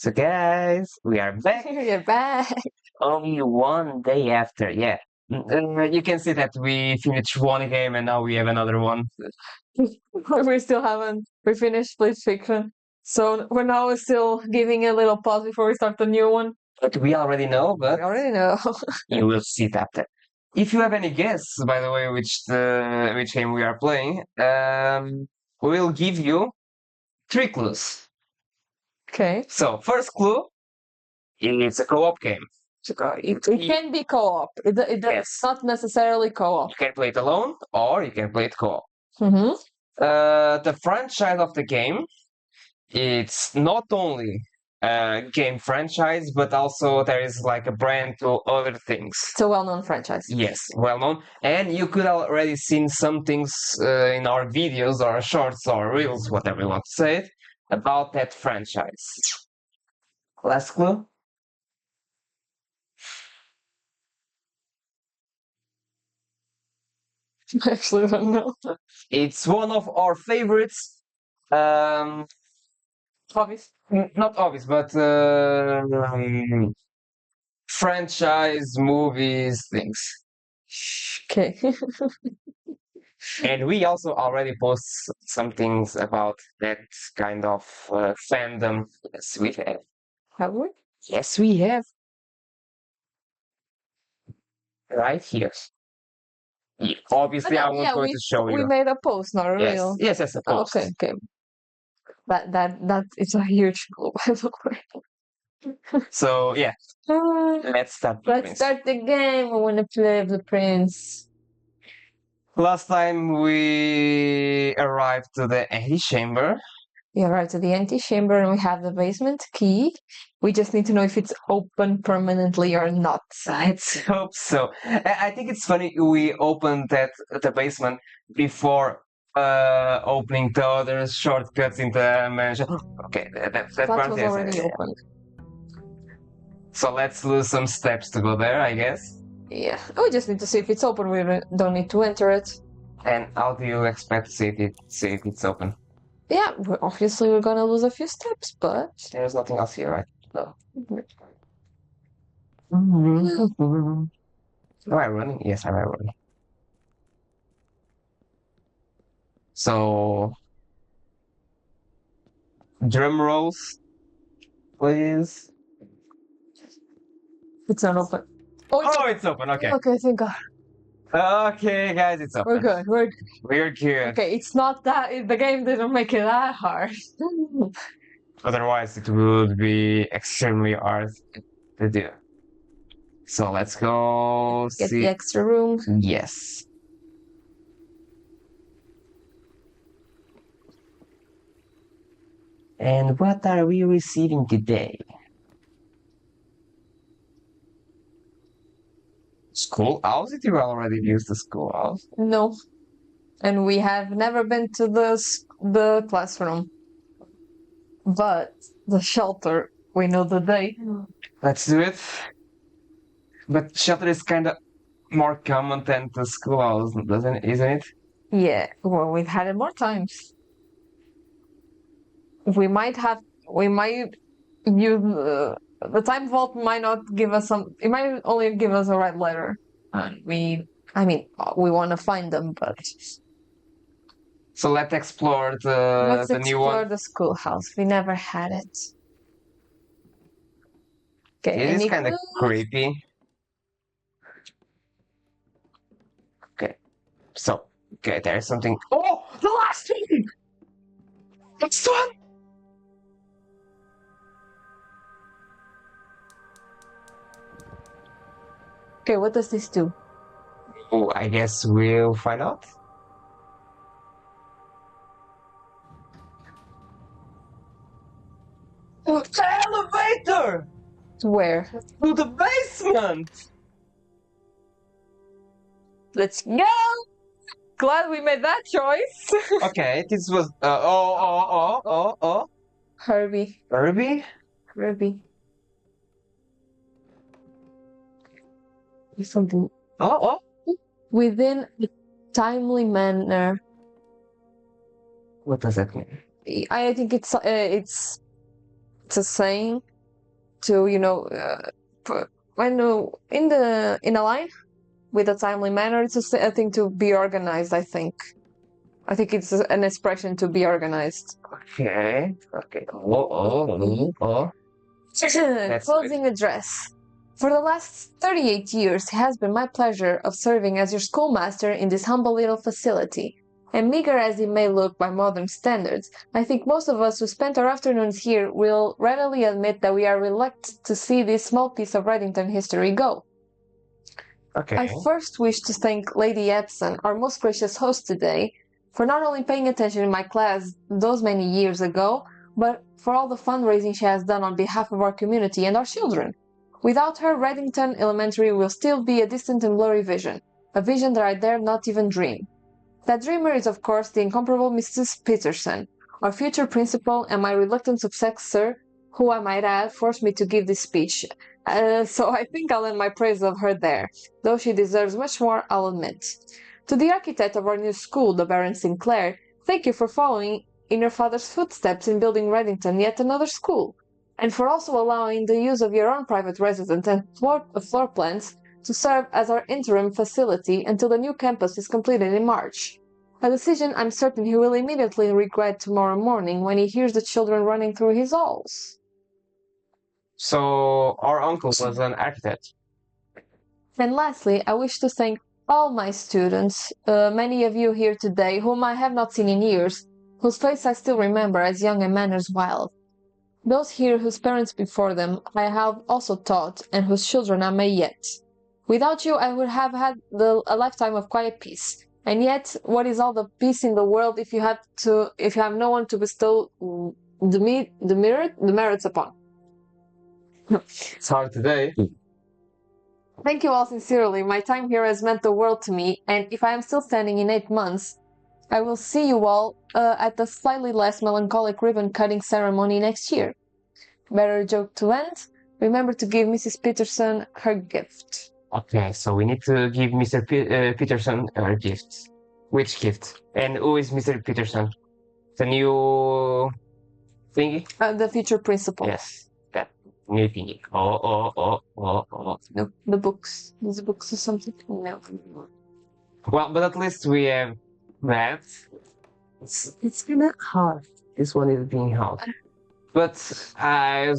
So guys, we are back. You're back. Only one day after, yeah. You can see that we finished one game and now we have another one. We still haven't. We finished Split Fiction. So we're now still giving a little pause before we start the new one. But we already know, but We already know. you will see it after. If you have any guess, by the way, which game we are playing, we will give you 3 clues. Okay. So first clue, it's a co-op game. It can be co-op. It's Yes. not necessarily co-op. You can play it alone or you can play it co-op. Mm-hmm. The franchise of the game, it's not only a game franchise, but also there is like a brand to other things. It's a well-known franchise. Yes, well known. And you could already seen some things in our videos or shorts or reels, whatever you want to say it, about that franchise. Last clue? Actually, I don't know. It's one of our favorites. Obvious. Not obvious, but franchise movies things. Okay. And we also already post some things about that kind of fandom. Yes, we have. Have we? Yes, we have. Right here. Yeah, obviously, I won't going to show we you. made a post, not a Yes, reel. yes, a post. Okay. That is a huge clue, by the way. So yeah, let's start. Let's start the game. I want to play the prince. Last time we arrived to the antechamber. We arrived to the antechamber and we have the basement key. We just need to know if it's open permanently or not. Let's hope so. I think it's funny we opened the basement before opening the other shortcuts in the mansion. Okay, that part was is already open. So let's lose some steps to go there, I guess. Yeah, we just need to see if it's open. We don't need to enter it. And how do you expect to see if it's open? Yeah, obviously we're gonna lose a few steps, but there's nothing else here, right? No. Am I running? Yes, am I running? So, drum rolls, please. It's not open. Oh, it's open. Okay. Okay, thank God. Okay, guys, it's open. We're good. We're good. Okay, it's not that. The game didn't make it that hard. Otherwise, it would be extremely hard to do. So let's go Get see the extra room. Yes. And what are we receiving today? Schoolhouse? Did you already use the schoolhouse? No. And we have never been to the classroom. But the shelter, we know the day. Let's do it. But shelter is kind of more common than the schoolhouse, isn't it? Yeah, well, we've had it more times. We might use the time vault might not give us some. It might only give us a red letter. We want to find them, but so let's explore the new one. Let's explore the schoolhouse. We never had it. Okay, it is kind of creepy. Okay, so there's something. Oh, the last one. Next one. Okay, what does this do? Oh, I guess we'll find out. The elevator! Where? To the basement! Let's go! Glad we made that choice. Okay, this was Herbie. Something. Within a timely manner. What does that mean? I think it's a saying. to, when in a line with a timely manner. It's a thing to be organized. I think it's an expression to be organized. Okay. Okay. That's Closing address. For the last 38 years, it has been my pleasure of serving as your schoolmaster in this humble little facility. And meager as it may look by modern standards, I think most of us who spent our afternoons here will readily admit that we are reluctant to see this small piece of Reddington history go. okay. I first wish to thank Lady Epson, our most gracious host today, for not only paying attention in my class those many years ago, but for all the fundraising she has done on behalf of our community and our children. Without her, Reddington Elementary will still be a distant and blurry vision, a vision that I dare not even dream. That dreamer is, of course, the incomparable Mrs. Peterson, our future principal and my reluctant successor, who, I might add, forced me to give this speech. So I think I'll end my praise of her there, though she deserves much more, I'll admit. To the architect of our new school, the Baron Sinclair, thank you for following in your father's footsteps in building Reddington yet another school, and for also allowing the use of your own private residence and floor plans to serve as our interim facility until the new campus is completed in March. A decision I'm certain he will immediately regret tomorrow morning when he hears the children running through his halls. So our uncle was an architect. And lastly, I wish to thank all my students, many of you here today, whom I have not seen in years, whose face I still remember as young and manners wild. Those here whose parents before them I have also taught, and whose children I may yet. Without you, I would have had a lifetime of quiet peace. And yet, what is all the peace in the world if you have no one to bestow the merits upon? It's hard today. Thank you all sincerely. My time here has meant the world to me, and if I am still standing in 8 months, I will see you all at the slightly less melancholic ribbon-cutting ceremony next year. Better joke to end. Remember to give Mrs. Peterson her gift. Okay, so we need to give Mr. Peterson our gift. Which gift? And who is Mr. Peterson? The new thingy? The future principal. Yes, that new thingy. Oh. No, the books. These books or something? No. Well, but at least we have that. It's kind of hard. This one is being hard. But I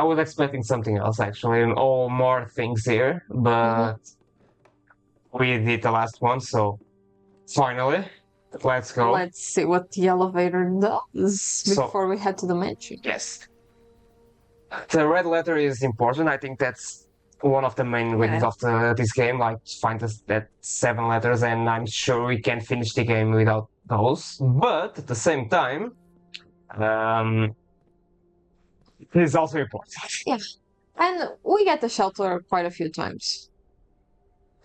was expecting something else actually, and all more things here. But we did the last one, so finally, let's go. Let's see what the elevator does before we head to the mansion. Yes. The red letter is important. I think that's one of the main reasons of this game. Like, find us that 7 letters, and I'm sure we can finish the game without those. But at the same time, it is also important. Yeah. And we get the shelter quite a few times.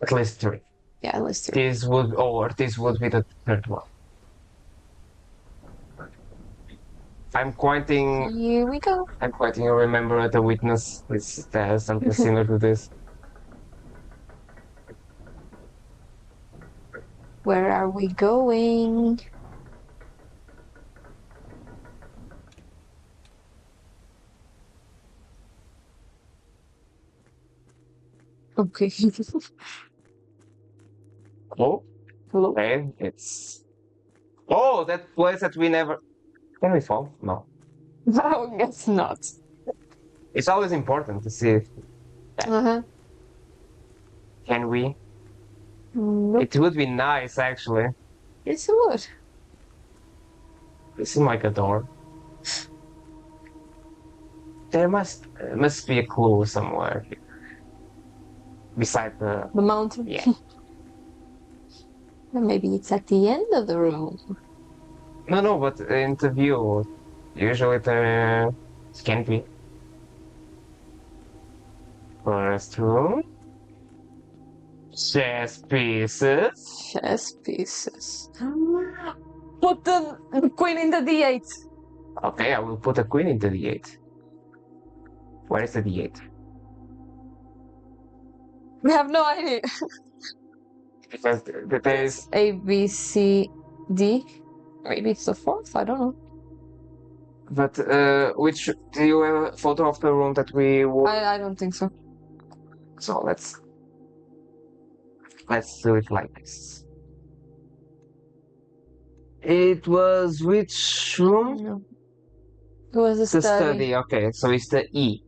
At least 3. Yeah, at least 3. This would be the 3rd one. I'm quoting. Here we go. I'm quoting. Remember the witness. It's something similar to this. Where are we going? Okay. Oh, hello. Okay, it's. Oh, that place that we never. Can we fall? No. I guess not. It's always important to see. Can we? Nope. It would be nice, actually. Yes, it would. This seems like a door. There must be a clue somewhere here. Beside the mountain. Yeah. Maybe it's at the end of the room. No, but in the view, usually there can be. First room. Chess pieces. Chess pieces. Put the queen in the d8. Okay, I will put a queen into the 8. Where is the d8? We have no idea. Because there is A, B, C, D. Maybe it's the 4th, I don't know. But which do you have a photo of the room that we would? I don't think so. So let's do it like this. It was which room? No. It was a The study. study. Okay, so it's the E.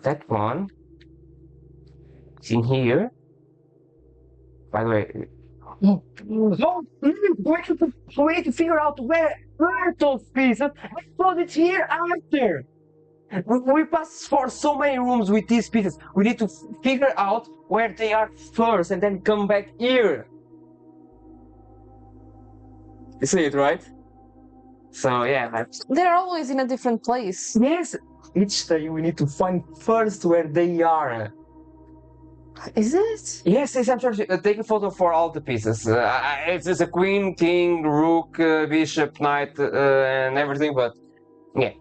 That one. It's in here. By the way. Oh, we need to figure out where are those pieces. I put it here after. We pass for so many rooms with these pieces. We need to figure out where they are first and then come back here. You see it, right? So yeah, They're always in a different place. yes. Each day we need to find first where they are. Is it? Yes, I'm sure. Take a photo for all the pieces. It's just a queen, king, rook, bishop, knight, and everything. But yeah,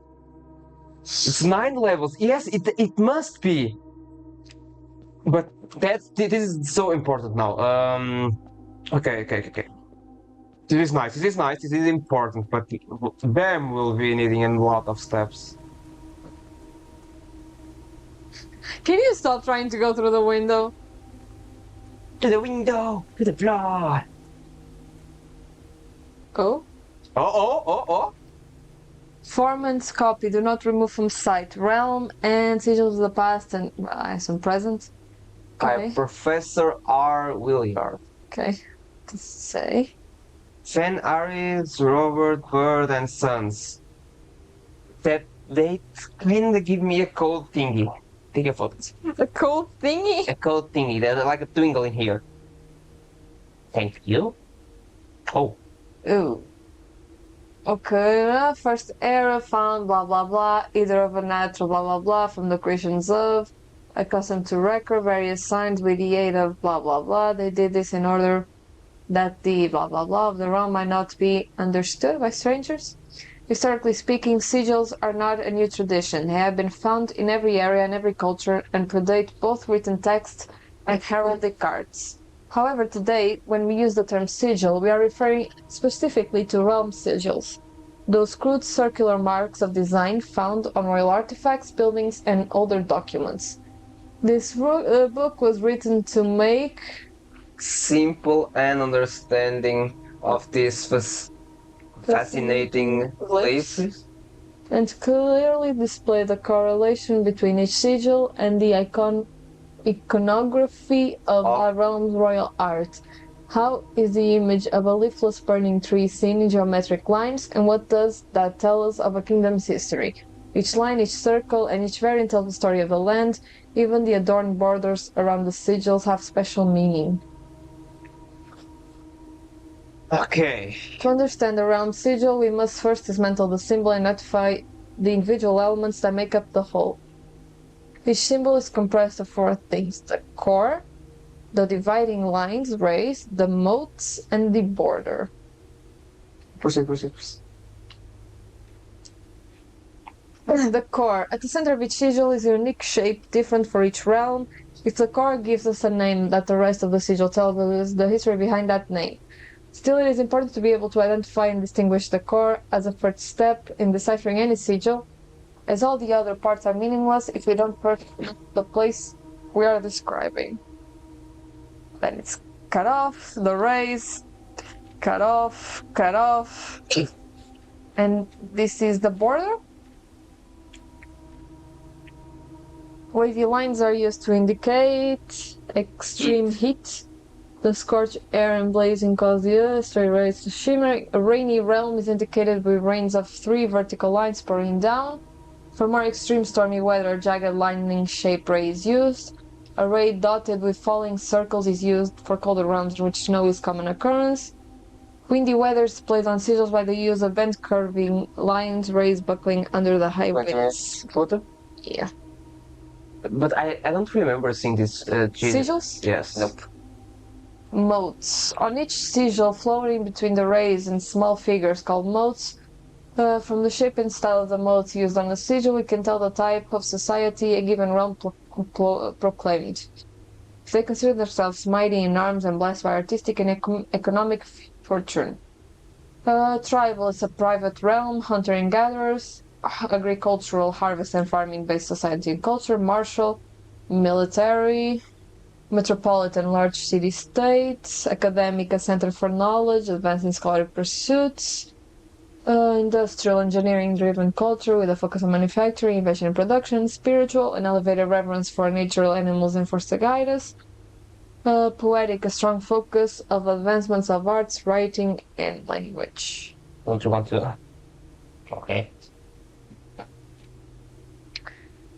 it's 9 levels. Yes, it must be. But this is so important now. Okay. This is nice. This is nice. This is important. But them will be needing a lot of steps. Can you stop trying to go through the window? To the window, to the floor. Oh? Oh. Formant's copy. Do not remove from sight. Realm and sigils of the past and I assume present. By Okay. Professor R. Williard. Okay. To say. Fen Aries, Robert Bird, and Sons. That they kind of give me a cold thingy. Take a photo. A cool thingy? A cold thingy. There's like a twinkle in here. Thank you. Oh. Ooh. Okay, first era found blah blah blah, either of a natural blah blah blah from the creations of, accustomed to record various signs with the aid of blah blah blah. They did this in order that the blah blah blah of the realm might not be understood by strangers. Historically speaking, sigils are not a new tradition. They have been found in every area and every culture and predate both written text and heraldic cards. However, today, when we use the term sigil, we are referring specifically to realm sigils, those crude circular marks of design found on royal artifacts, buildings, and older documents. This book was written to make Simple and understanding of these fascinating places. and to clearly display the correlation between each sigil and the iconography of a realm's royal art. How is the image of a leafless burning tree seen in geometric lines, and what does that tell us of a kingdom's history? Each line, each circle, and each variant tells the story of the land. Even the adorned borders around the sigils have special meaning. Okay. To understand the realm sigil, we must first dismantle the symbol and identify the individual elements that make up the whole. Each symbol is comprised of 4 things: the core, the dividing lines, rays, the moats, and the border. Proceed. The core. At the center of each sigil is a unique shape, different for each realm. If the core gives us a name that the rest of the sigil tells us the history behind that name. Still, it is important to be able to identify and distinguish the core as a first step in deciphering any sigil, as all the other parts are meaningless if we don't put the place we are describing. Then it's cut off, the rays, cut off, and this is the border. Wavy lines are used to indicate extreme heat. The scorched air and blazing cause the earth, straight rays to shimmer. A rainy realm is indicated with rains of 3 vertical lines pouring down. For more extreme stormy weather, jagged lightning shaped ray is used. A ray dotted with falling circles is used for colder realms in which snow is common occurrence. Windy weather is displayed on sigils by the use of bent curving lines, rays buckling under the high winds. Photo? Yeah. But I don't remember seeing this Sigils? Yes. Nope. Moats. On each sigil, floating between the rays and small figures called moats. From the shape and style of the moats used on a sigil, we can tell the type of society a given realm proclaimed. If they consider themselves mighty in arms and blessed by artistic and economic fortune. Tribal is a private realm, hunter and gatherers, agricultural, harvest and farming based society and culture, martial, military, metropolitan, large city states, academic, a center for knowledge, advancing scholarly pursuits, industrial, engineering driven culture with a focus on manufacturing, invention and production, spiritual, an elevated reverence for natural animals and for to guide us, poetic, a strong focus of advancements of arts, writing, and language. Don't you want to? Okay.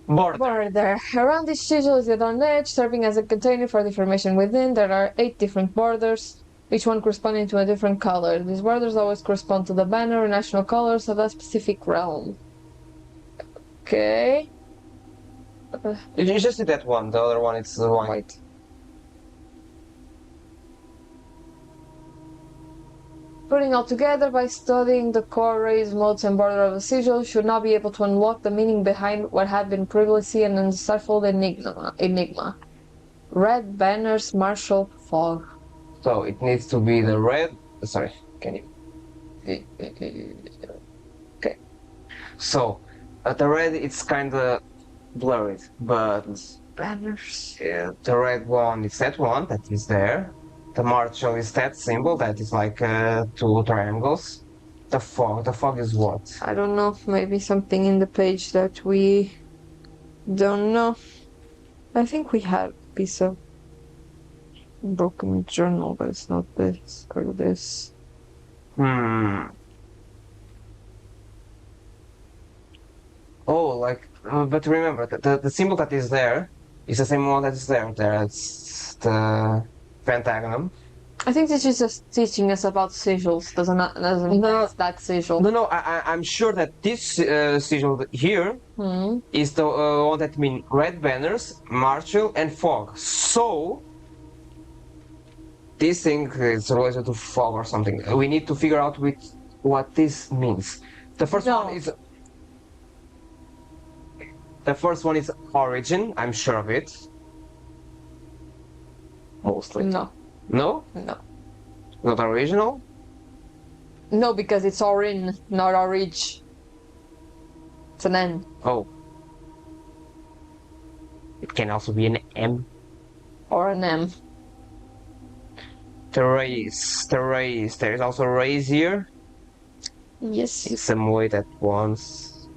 Border. Around this sigil is the adorned edge, serving as a container for the information within. There are 8 different borders, each one corresponding to a different color. These borders always correspond to the banner or national colors of that specific realm. Okay. You just did that one. The other one is the one. White. Putting all together by studying the core rays, modes, and border of the sigil should not be able to unlock the meaning behind what had been previously an undecipherable enigma. Red banners, martial fog. So it needs to be the red. Sorry, can you? Okay. So the red, it's kind of blurred, but Banners. yeah, the red one is that one that is there. The martial is that symbol that is like 2 triangles. The fog is what? I don't know, maybe something in the page that we don't know. I think we had a piece of broken journal, but it's not this or this. Oh, like, but remember, the symbol that is there is the same one that is there. It's the pentagon. I think this is just teaching us about sigils. Doesn't No. that sigil? No, I'm sure that this sigil here is the one that means red banners, martial, and fog. So this thing is related to fog or something. We need to figure out what this means. The first No. one is. The first one is origin. I'm sure of it. Mostly. No, No? no. Not original? No, because it's orin, not orig. It's an N. Oh. It can also be an M. Or an M. The race. There is also race here. Yes. In some way that once.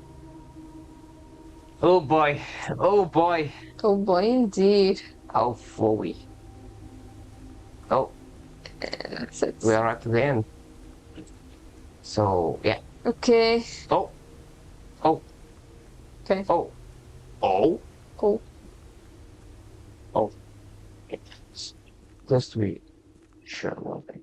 Oh boy. Oh boy. Oh boy, indeed. How fully. Oh, That's it. we are at the end. So, yeah. Okay. Oh. Oh. Okay. Oh. Oh. Oh. Oh. Just to be sure one thing.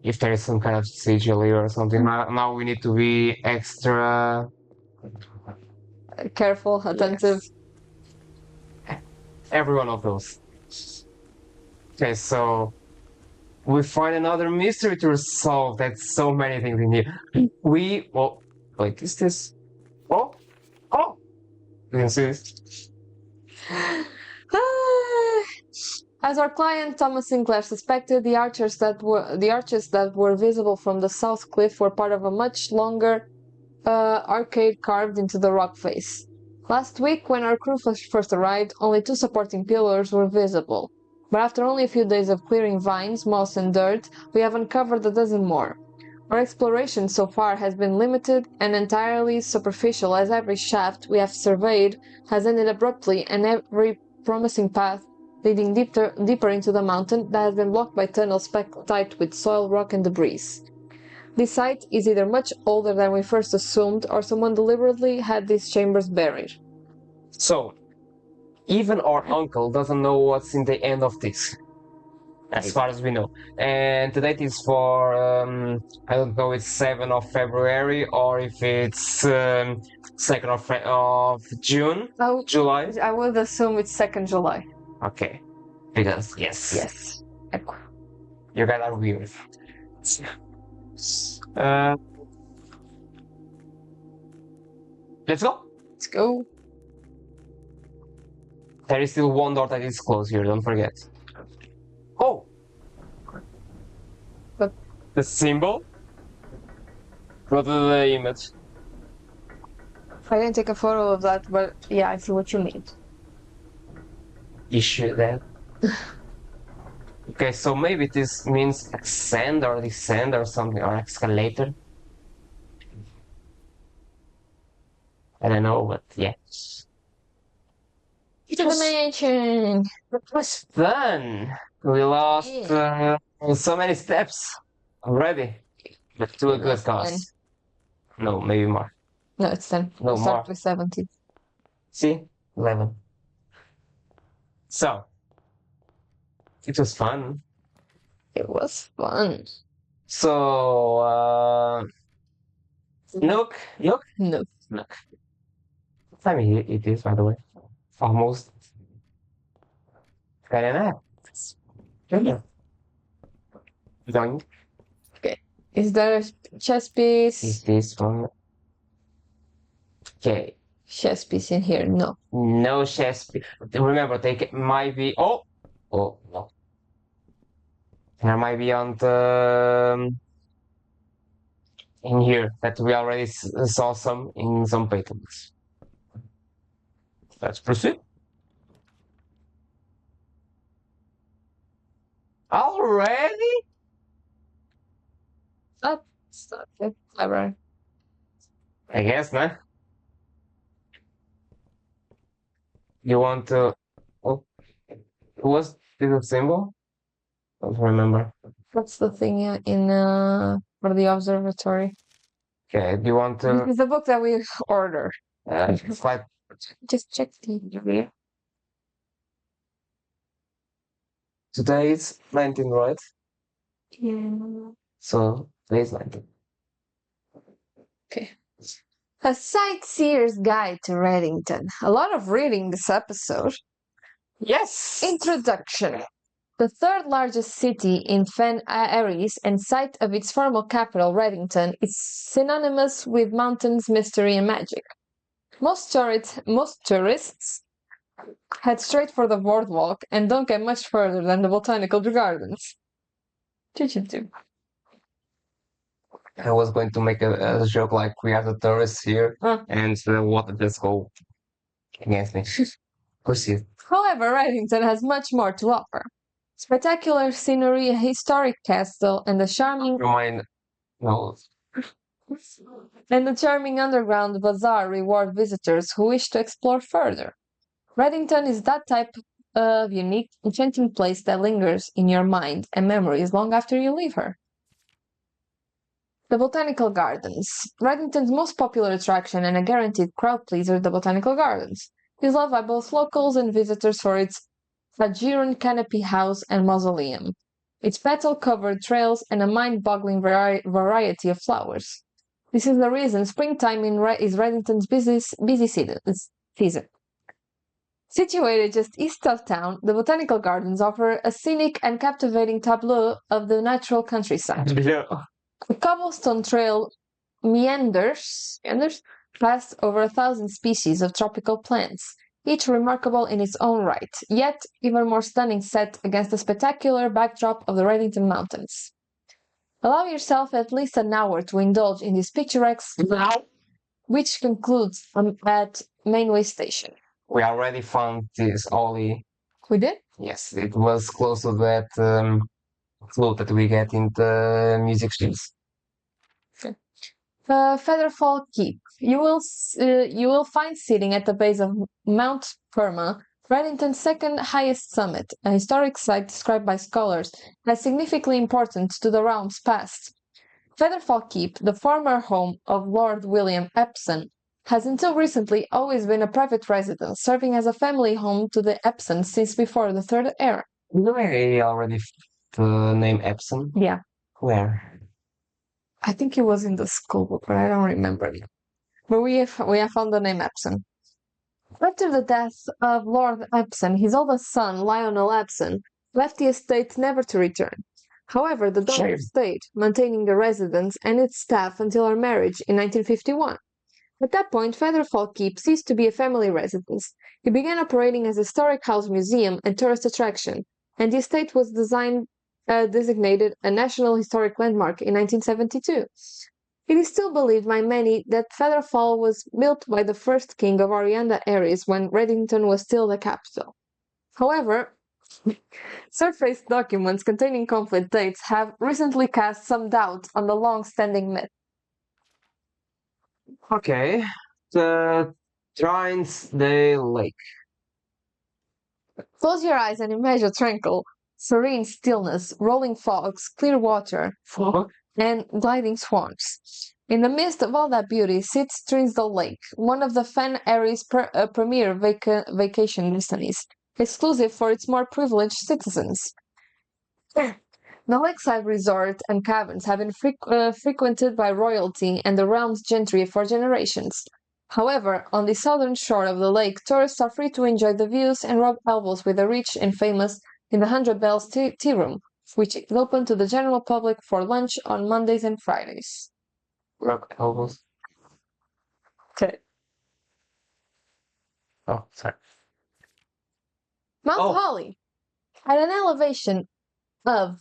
If there is some kind of sigil here or something, now we need to be extra Careful, attentive. Yes. Every one of those. Okay, so we find another mystery to resolve. That's so many things in here. Well, wait, is this? Oh, you can see this. As our client Thomas Sinclair suspected, the arches that were visible from the south cliff were part of a much longer arcade carved into the rock face. Last week, when our crew first arrived, only 2 supporting pillars were visible. But after only a few days of clearing vines, moss, and dirt, we have uncovered a dozen more. Our exploration so far has been limited and entirely superficial, as every shaft we have surveyed has ended abruptly, and every promising path leading deeper into the mountain that has been blocked by tunnels packed tight with soil, rock, and debris. This site is either much older than we first assumed, or someone deliberately had these chambers buried. So, even our uncle doesn't know what's in the end of this, as far as we know. And the date is for, I don't know, it's 7th of February or if it's 2nd of June, July. I would assume it's 2nd July. Okay, because yes, you guys are weird. Let's go. Let's go. There is still one door that is closed here, don't forget. Oh! The symbol? Go to the image. I didn't take a photo of that, but yeah, I see what you mean. Issue that. Okay, so maybe this means ascend or descend or something, or escalator. I don't know, but yeah. To the mansion. It was fun. We lost so many steps already, but to a good cause. No, maybe more. No, it's 10. No We'll start more. with 17. See? 11. So, it was fun. It was fun. So, Nook. No. Nook. What time it is, by the way? Almost. Kind of nice. Yeah. Doink. Okay. Is there a chess piece? Is this one? Okay. Chess piece in here? No. No chess piece. Remember, they might be. Oh, no. There might be on the in here that we already saw some in some patents. Let's proceed. Already? That's not clever. I guess, no? You want to... Oh, what's the symbol? Don't remember. What's the thing in for the observatory? Okay, do you want This to... is the book that we order. Slide... Just check the... Today is 19, right? Yeah. So, today is 19. Okay. A Sightseer's Guide to Reddington. A lot of reading this episode. Yes! Introduction. The third largest city in Fen Aeris and site of its former capital, Reddington, is synonymous with mountains, mystery, and magic. Most tourists head straight for the boardwalk and don't get much further than the botanical gardens. Did you do? I was going to make a joke like we are the tourists here, and the water just go against me. Proceed. However, Reddington has much more to offer. Spectacular scenery, a historic castle, and a charming No. and the charming underground bazaar reward visitors who wish to explore further. Reddington is that type of unique, enchanting place that lingers in your mind and memories long after you leave her. The Botanical Gardens. Reddington's most popular attraction and a guaranteed crowd pleaser, the Botanical Gardens, is loved by both locals and visitors for its Fajiran canopy house and mausoleum, its petal-covered trails, and a mind-boggling variety of flowers. This is the reason springtime is Reddington's busy season. Situated just east of town, the Botanical Gardens offer a scenic and captivating tableau of the natural countryside. The cobblestone trail meanders past over 1,000 species of tropical plants, each remarkable in its own right, yet even more stunning set against the spectacular backdrop of the Reddington Mountains. Allow yourself at least an hour to indulge in this picturesque, which concludes at Mainway Station. We already found this Ollie. We did? Yes, it was close to that float that we get in the music streets. Okay. Featherfall Keep. You will find sitting at the base of Mount Perma, Reddington's second highest summit, a historic site described by scholars as significantly important to the realm's past. Featherfall Keep, the former home of Lord William Epsom, has until recently always been a private residence, serving as a family home to the Epsons since before the Third Era. No, I already the name Epsom. Yeah. Where? I think it was in the school book, but I don't remember it. But we have found the name Epsom. After the death of Lord Epsom, his oldest son, Lionel Epsom, left the estate never to return. However, the daughter stayed, maintaining the residence and its staff until her marriage in 1951. At that point, Featherfall Keep ceased to be a family residence. It began operating as a historic house museum and tourist attraction, and the estate was designed designated a National Historic Landmark in 1972. It is still believed by many that Feather Fall was built by the first king of Orianda Aries when Reddington was still the capital. However, surface documents containing conflict dates have recently cast some doubt on the long-standing myth. Okay. The Trinesdale Lake. Close your eyes and imagine tranquil, serene stillness, rolling fogs, clear water, Fog? and gliding swans. In the midst of all that beauty sits Trinsdale Lake, one of the Fen Airie's premier vacation destinies, exclusive for its more privileged citizens. The lakeside resort and caverns have been frequented by royalty and the realm's gentry for generations. However, on the southern shore of the lake, tourists are free to enjoy the views and rub elbows with the rich and famous in the Hundred Bells Tea Room, which is open to the general public for lunch on Mondays and Fridays. Rub elbows. Okay. Oh, sorry. Mount Oh. Holly, at an elevation of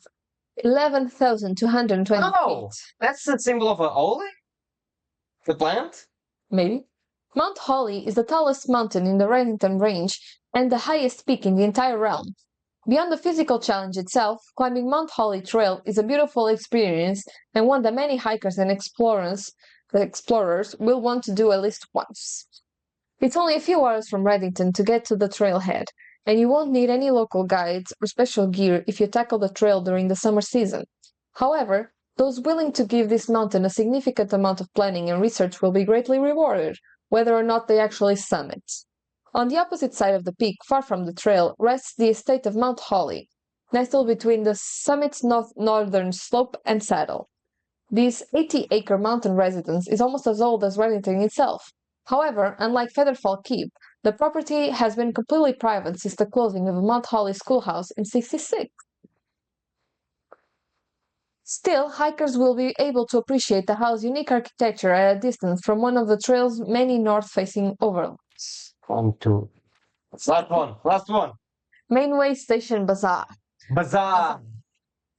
11,220 Oh, feet. that's the symbol of an olive? The plant? Maybe. Mount Holly is the tallest mountain in the Reddington Range and the highest peak in the entire realm. Beyond the physical challenge itself, climbing Mount Holly Trail is a beautiful experience and one that many hikers and explorers will want to do at least once. It's only a few hours from Reddington to get to the trailhead, and you won't need any local guides or special gear if you tackle the trail during the summer season. However, those willing to give this mountain a significant amount of planning and research will be greatly rewarded, whether or not they actually summit. On the opposite side of the peak, far from the trail, rests the estate of Mount Holly, nestled between the summit's northern slope and saddle. This 80-acre mountain residence is almost as old as Reddington itself. However, unlike Featherfall Keep, the property has been completely private since the closing of Mount Holly Schoolhouse in '66. Still, hikers will be able to appreciate the house's unique architecture at a distance from one of the trail's many north-facing overlooks. 1, 2. Last one. Mainway Station Bazaar. Bazaar.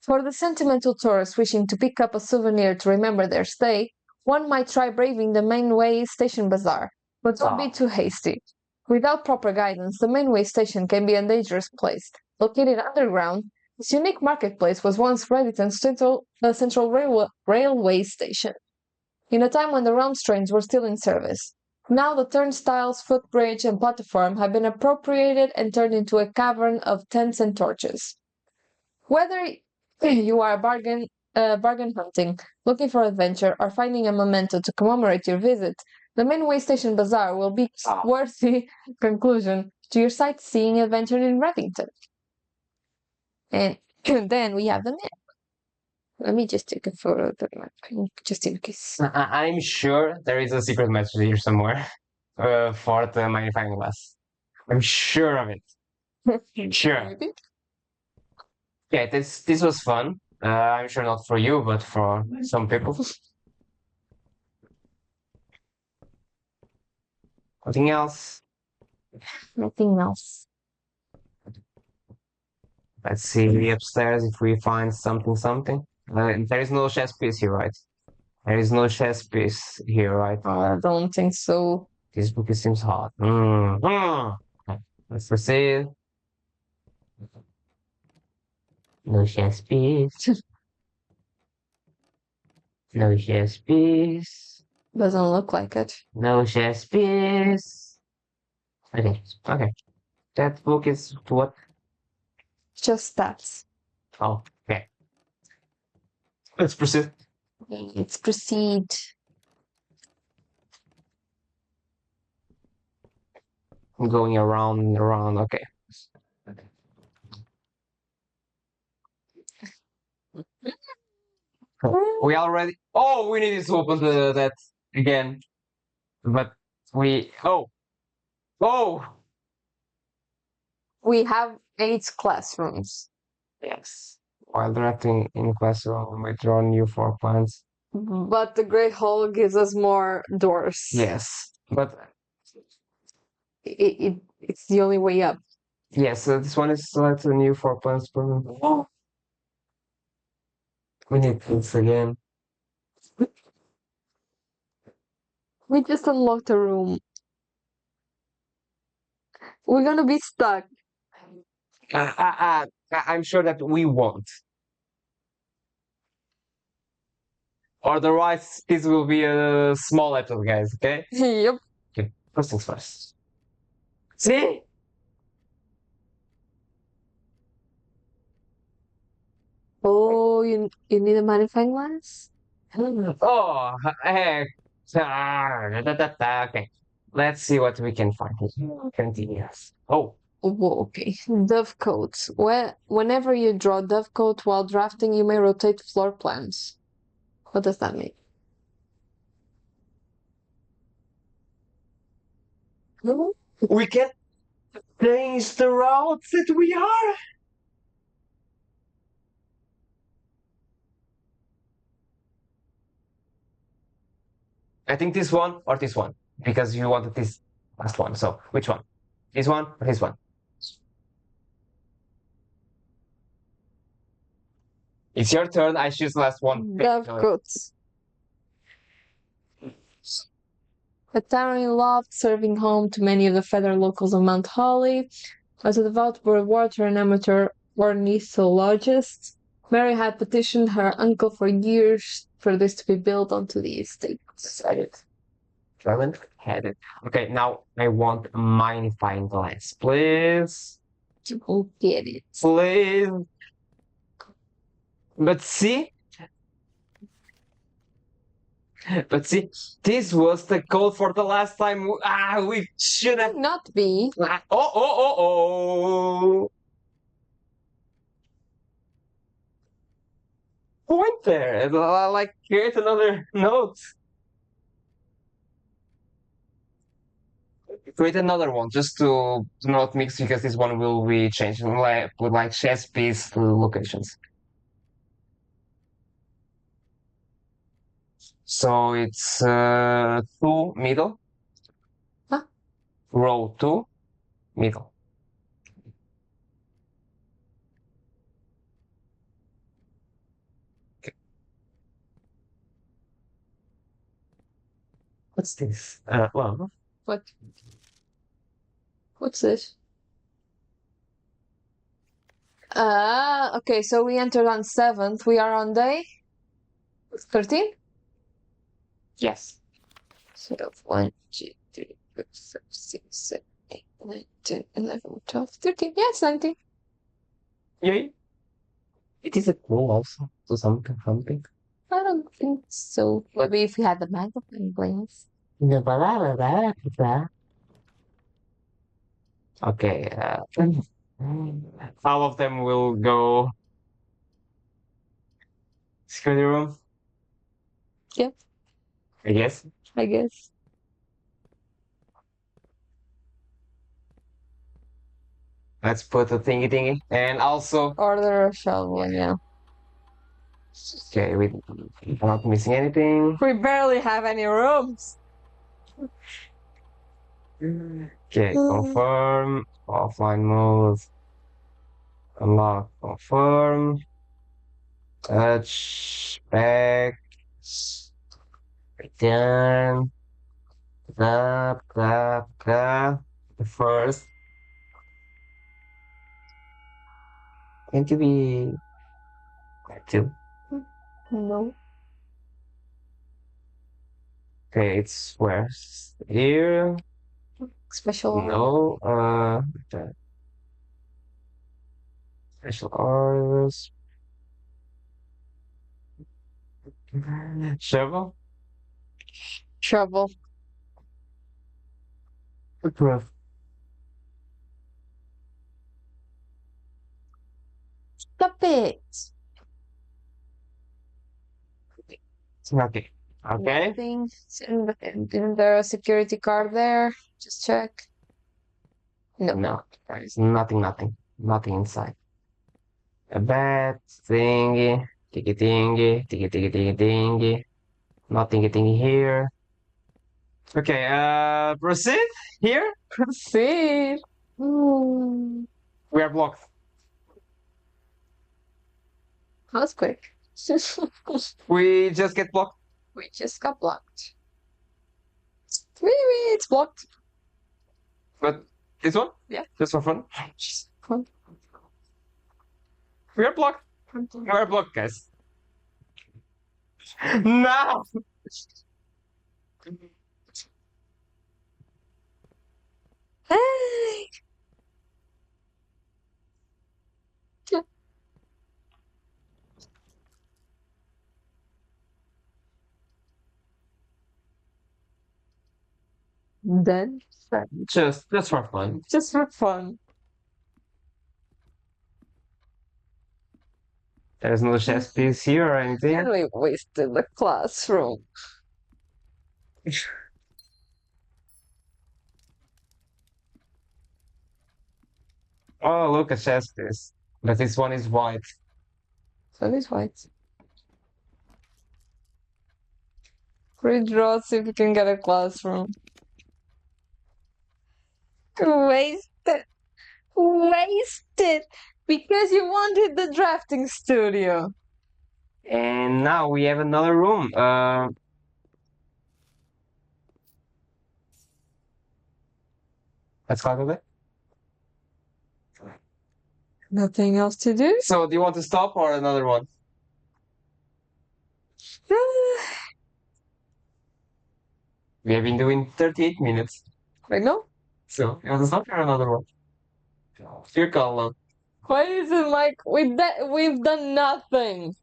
For the sentimental tourists wishing to pick up a souvenir to remember their stay, one might try braving the Mainway Station Bazaar, but don't be too hasty. Without proper guidance, the Mainway Station can be a dangerous place. Located underground, this unique marketplace was once Reddington's central railway station, in a time when the realm's trains were still in service. Now the turnstiles, footbridge, and platform have been appropriated and turned into a cavern of tents and torches. Whether you are bargain hunting, looking for adventure, or finding a memento to commemorate your visit, the Mainway Station Bazaar will be a worthy conclusion to your sightseeing adventure in Reddington. And then we have the map. Let me just take a photo of the map, just in case. I'm sure there is a secret message here somewhere for the magnifying glass. I'm sure of it. Sure. Maybe. Yeah, this was fun. I'm sure not for you, but for some people. Nothing else. Nothing else. Let's see upstairs if we find something. There is no chess piece here, right? There is no chess piece here, right? I don't think so. This book seems hard. Let's proceed. No chess piece. No chess piece. Doesn't look like it. No chess piece. Okay. That book is what? Just stats. Oh, okay. Let's proceed. Let's proceed. I'm going around and around. Okay. We already. Oh, we needed to open that again, but we. Oh. We have 8 classrooms. Yes. While directing in classroom, we draw new 4 plants. But the Great Hall gives us more doors. Yes, but it's the only way up. yes, this one is select a new 4 plants per room. We need this again. We just unlocked a room. We're gonna be stuck. I'm sure that we won't. Otherwise, this will be a small episode, guys, okay? Yep. Okay, first things first. See? Oh, you need a magnifying glass? Oh, heck. Okay. Let's see what we can find here. Continuous. Oh, Oh, okay. Dovecote. Whenever you draw dovecote while drafting, you may rotate floor plans. What does that mean? we can change the routes that we are. I think this one or this one because you wanted this last one. So which one? This one or this one? It's your turn. I choose the last one. Dovecote. A town in Loft, serving home to many of the feathered locals of Mount Holly. As a devout birdwatcher and amateur ornithologist, Mary had petitioned her uncle for years for this to be built onto the estate. Decided. Dragon headed. Okay, now I want a magnifying glass, please. You will get it. Please. But see, this was the code for the last time. We should have. Not be. Oh. Point there. Like, create another note. Create another one just to not mix because this one will be changed. Like, with like chess piece locations. So it's 2 middle. Huh? Row 2 middle. Okay. What's this? Well, What? What's this? Okay, so we entered on 7th. We are on day 13? yes. So 1, 2, 3, 4, 5, 6, 7, 8, 9, 10, 11, 12, 13. Yeah, it's 19. Yay. It is a clue also to something. I don't think so. Maybe if we had the magnifying glass. Okay. All of them will go security room. Yep. I guess. I guess. Let's put a thingy and also. Order a shovel, yeah. Okay, we're not missing anything. We barely have any rooms. Okay, confirm. Offline mode. Unlock. Confirm. Touch. Back. Return. Clap. The first. Can't you be. Two. No. Okay, it's where? Here. Special. No. Special orders. Shovel. Shovel. Approve. Stop it. Okay. Okay. Nothing. Isn't there a security card there? Just check. No, there is nothing inside. A bat thingy, thingy. Nothing thingy here. Okay, proceed here. Proceed. We are blocked. That was quick. We just get blocked. We just got blocked. Wee, it's blocked. But this one? Yeah. Just for fun. Just fun. We are blocked. We are blocked, guys. No! Hey! Then Just for fun. just for fun. There's no chess piece here or anything. And we wasted the classroom. Oh, look, a chess piece. But this one is white. So this white. Redraw, see if we can get a classroom. Wasted. Wasted. Because you wanted the drafting studio. And now we have another room. Let's go to that. Nothing else to do? So, do you want to stop or another one? We have been doing 38 minutes. I know. So, you want to stop or another one? Your call, love. Why is it like we've done nothing?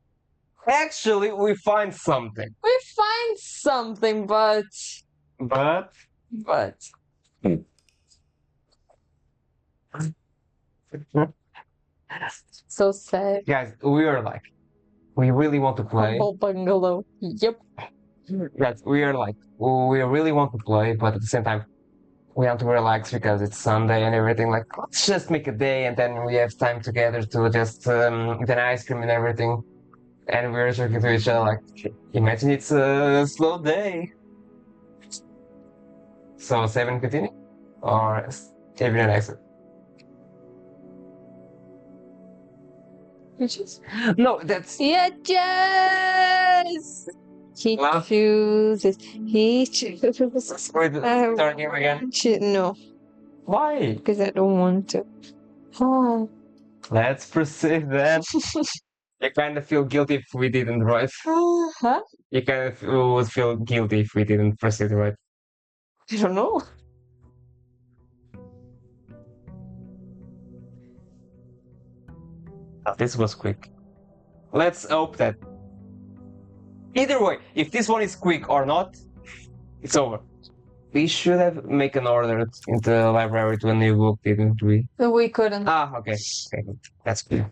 Actually, we find something. We find something, but so sad. Guys, we are like, we really want to play. Humble bungalow. Yep. Guys, we are like, we really want to play, but at the same time, we want to relax because it's Sunday and everything. Like, let's just make a day and then we have time together to just eat an ice cream and everything. And we're talking to each other like, imagine it's a slow day. So, 7 continue? Or even an exit? No, that's. Yeah, yes. He Well. chooses. He chooses. Wait, start game again. No, Why? because I don't want to. Oh. Let's proceed then. You kind of feel guilty if we didn't, right? Huh? You kind of would feel guilty if we didn't proceed, right? I don't know. This was quick. Let's hope that. Either way, if this one is quick or not, it's over. We should have make an order in the library to a new book, didn't we? We couldn't. Ah, okay. Okay, that's good.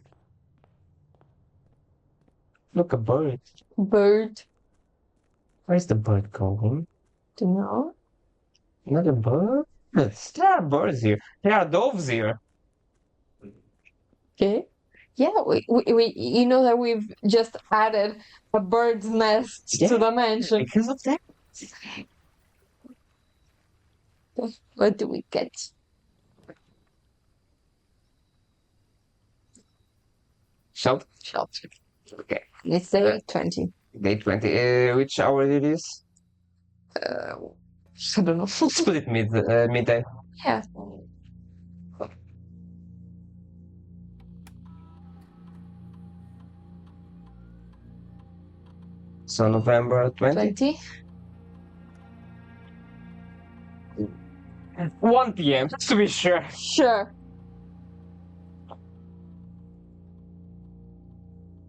Look, a bird. Bird. Where's the bird going? Do you know? Another bird? There are birds here. There are doves here. Okay. Yeah, we you know that we've just added a bird's nest to the mansion. Because of that. What do we get? Shelter? Shelter. Okay. Let's say 20. Day 20. Which hour it is? I don't know. Let's put it midday. Yeah. So November 20? 1 p.m. to be sure. Sure.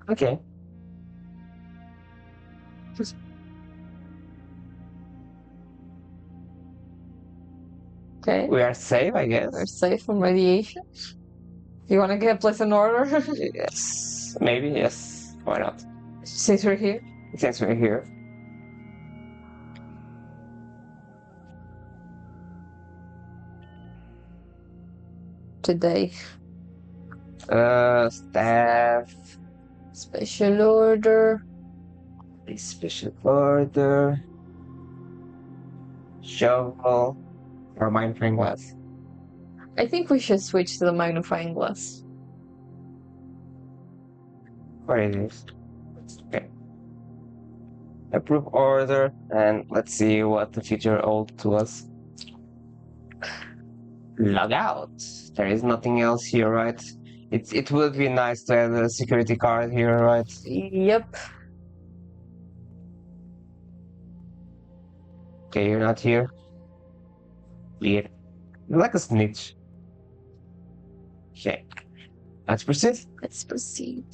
Okay. Okay. We are safe, I guess. We're safe from radiation. You want to place an order? Yes. Maybe, yes. Why not? Since we're here. Since we're here. Today. Staff. Special order. Special order. Shovel. Or magnifying glass. I think we should switch to the magnifying glass. What it is? Okay. Approve order, and let's see what the future holds to us. Log out. There is nothing else here, right? It would be nice to have a security card here, right? Yep. Okay, you're not here. Weird. You're like a snitch. Okay. Let's proceed. Let's proceed.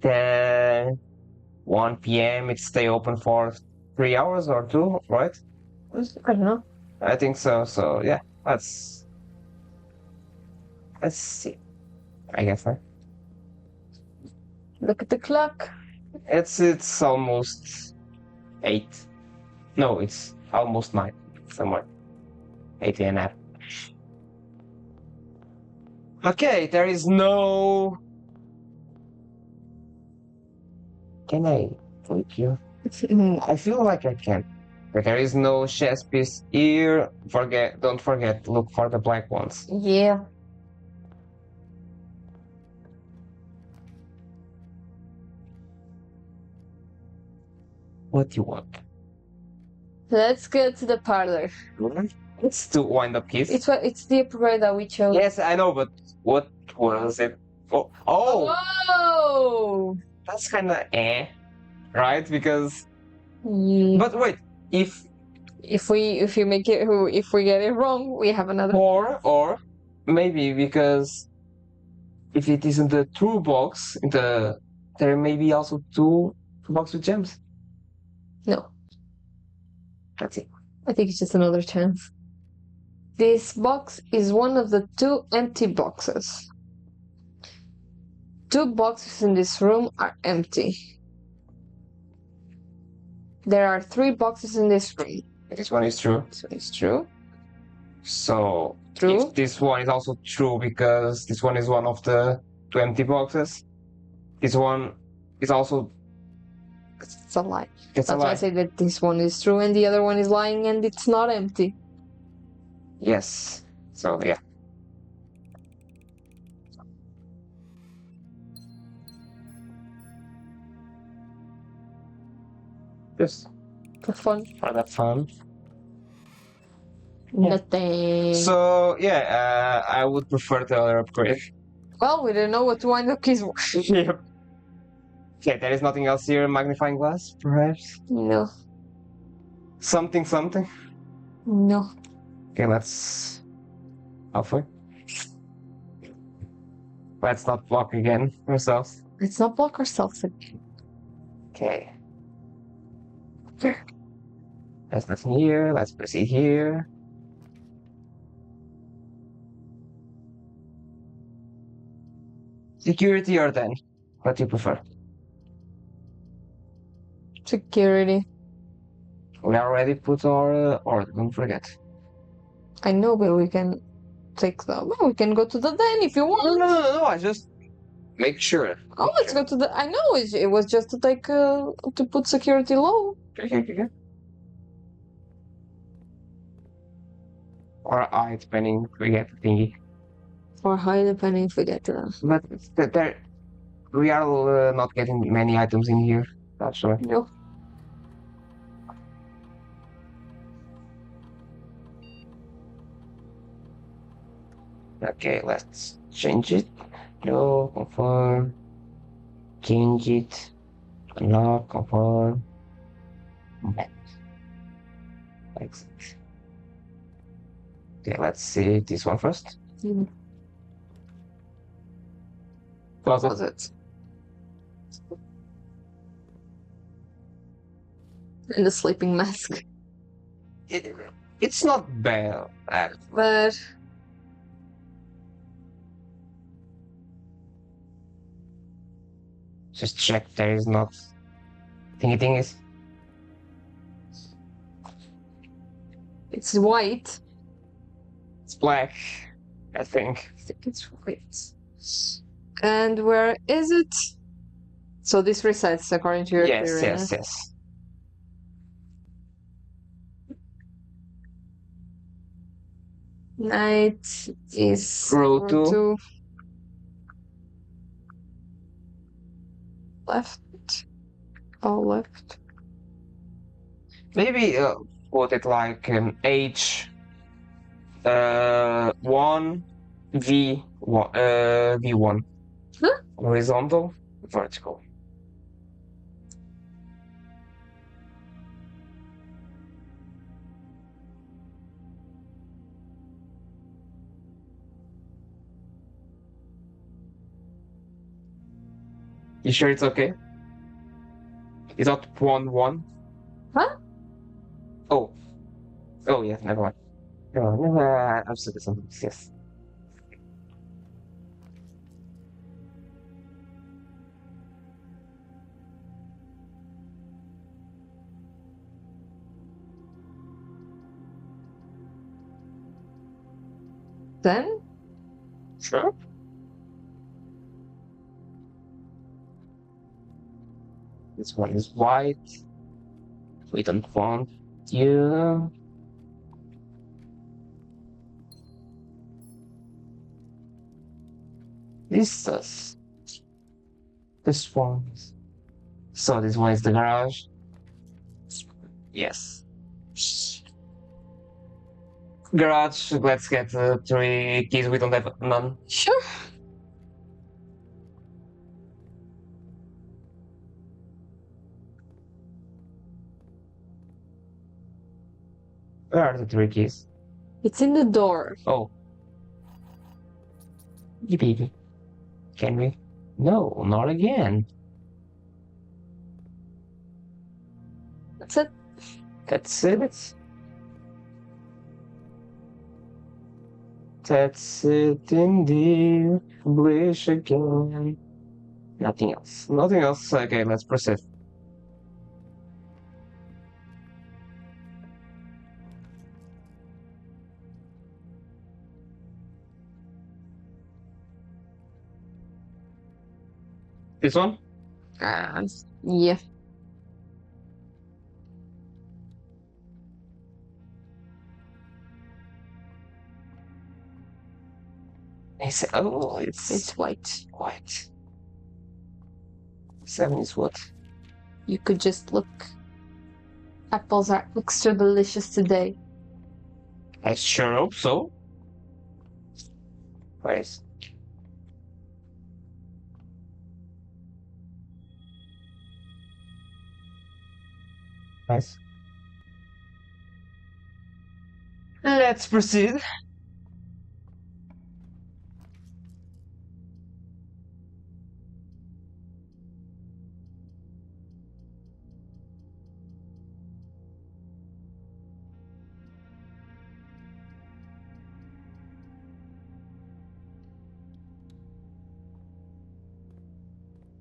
Then 1 p.m. It stay open for 3 hours or 2, right? I don't know. I think so. So yeah, let's see. I guess, right? Look at the clock. It's almost 8. No, it's almost 9 somewhere. 8 and a half. Okay, there is no. Can I click you? I feel like I can. But there is no chess piece here. Don't forget, look for the black ones. Yeah. What do you want? Let's go to the parlor. It's to wind up keys. It's the upgrade that we chose. Yes, I know, but what was it? Oh, Whoa! that's kind of right? Because Yeah. but wait, if if we get it wrong, we have another. or maybe because if it isn't the true box, there may be also two box with gems. No, That's it. I think it's just another chance. This box is one of the 2 empty boxes. 2 boxes in this room are empty. There are 3 boxes in this room. This one is true. So it's true. So True. if this one is also true because this one is one of the 2 empty boxes, this one is also. It's a lie. It's That's a why I lie. say that this one is true and the other one is lying and it's not empty. Yes. So yeah. Just For fun. for that fun. Nothing. So yeah, I would prefer the other upgrade. Well, we don't know what to wind up keys were. Yep. Okay, there is nothing else here. Magnifying glass, perhaps. No. Something. No. Okay, let's. Halfway. Let's not block again ourselves. Let's not block ourselves again. Okay. There's nothing here. Let's proceed here. Security or then? What do you prefer? Security. We already put our order, don't forget. I know, but we can take the. Well, we can go to the den if you want. No, I just make sure. Oh, let's go to the. I know it was just to take to put security low. Okay. Or I, depending if we get the thingy. Or high, depending if we get to that. But there, we are not getting many items in here. That's sure. No. Okay, let's change it. No, confirm. Change it. Unlock, confirm. Like that. Okay, let's see this one first. Close it. Closet. And the sleeping mask. It's not bad. But Just check there is not thingy is. it's white. It's black, I think. I think it's white. And where is it? So this resets according to your theory. Yes. Night is Row two. Left. All left. Maybe put it like an H 1 V one V1. Huh? Horizontal, vertical. You sure it's okay? Is that 1 1? Huh? Oh. Oh yeah, never mind. Absolutely something. Yes. Then? Sure. This one is white. We don't want you. This one. So this one is the garage. Yes. Garage. Let's get 3 keys. We don't have none. Sure. Where are the 3 keys? It's in the door. Oh. Yippee. Can we? No, not again. That's it. That's it. That's it indeed. Wish again. Nothing else. Nothing else. Okay, let's proceed. This one? Yeah. Oh, It's white. white. 7 is what? You could just look. Apples are extra delicious today. I sure hope so. Where is? Nice. Let's proceed.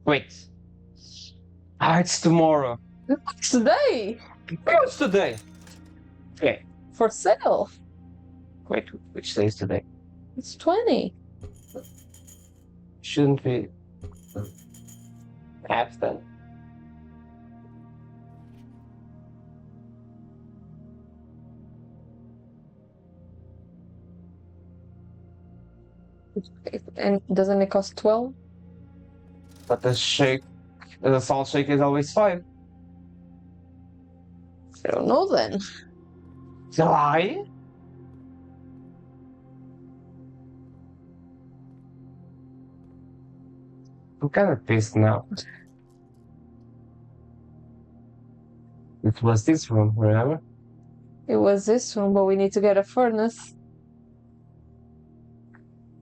Wait. Ah, it's tomorrow. It's today! Oh, it's today. Okay. For sale! Wait, which day is today? It's 20. Shouldn't we have then? And doesn't it cost 12? But the salt shake is always 5. I don't know then. July? I'm kind of pissed now. It was this room, remember? It was this one, but we need to get a furnace.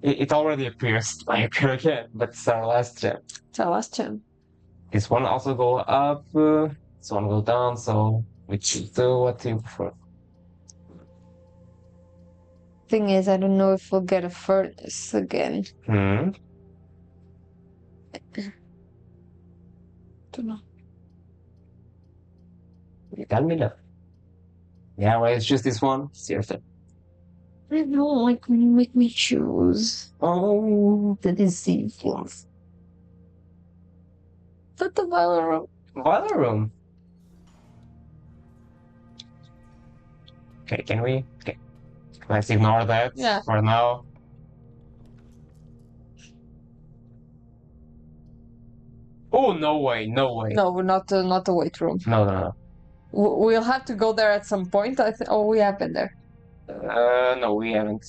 It already appears to appear again, but it's our last gem. It's our last gem. This one also go up, this one go down, so we choose what do you prefer? Thing is, I don't know if we'll get a furnace again. Hmm? Don't know. You tell me that. Yeah, well, it's just this one. Seriously. I don't like when you make me choose. Oh, the deceived ones. Put the boiler room. Boiler room. Okay, can we? Okay. Let's ignore that Yeah. for now. Oh, no way, no way. No, not the weight room. No, no, We'll have to go there at some point. Oh, we have been there. no. No, we haven't.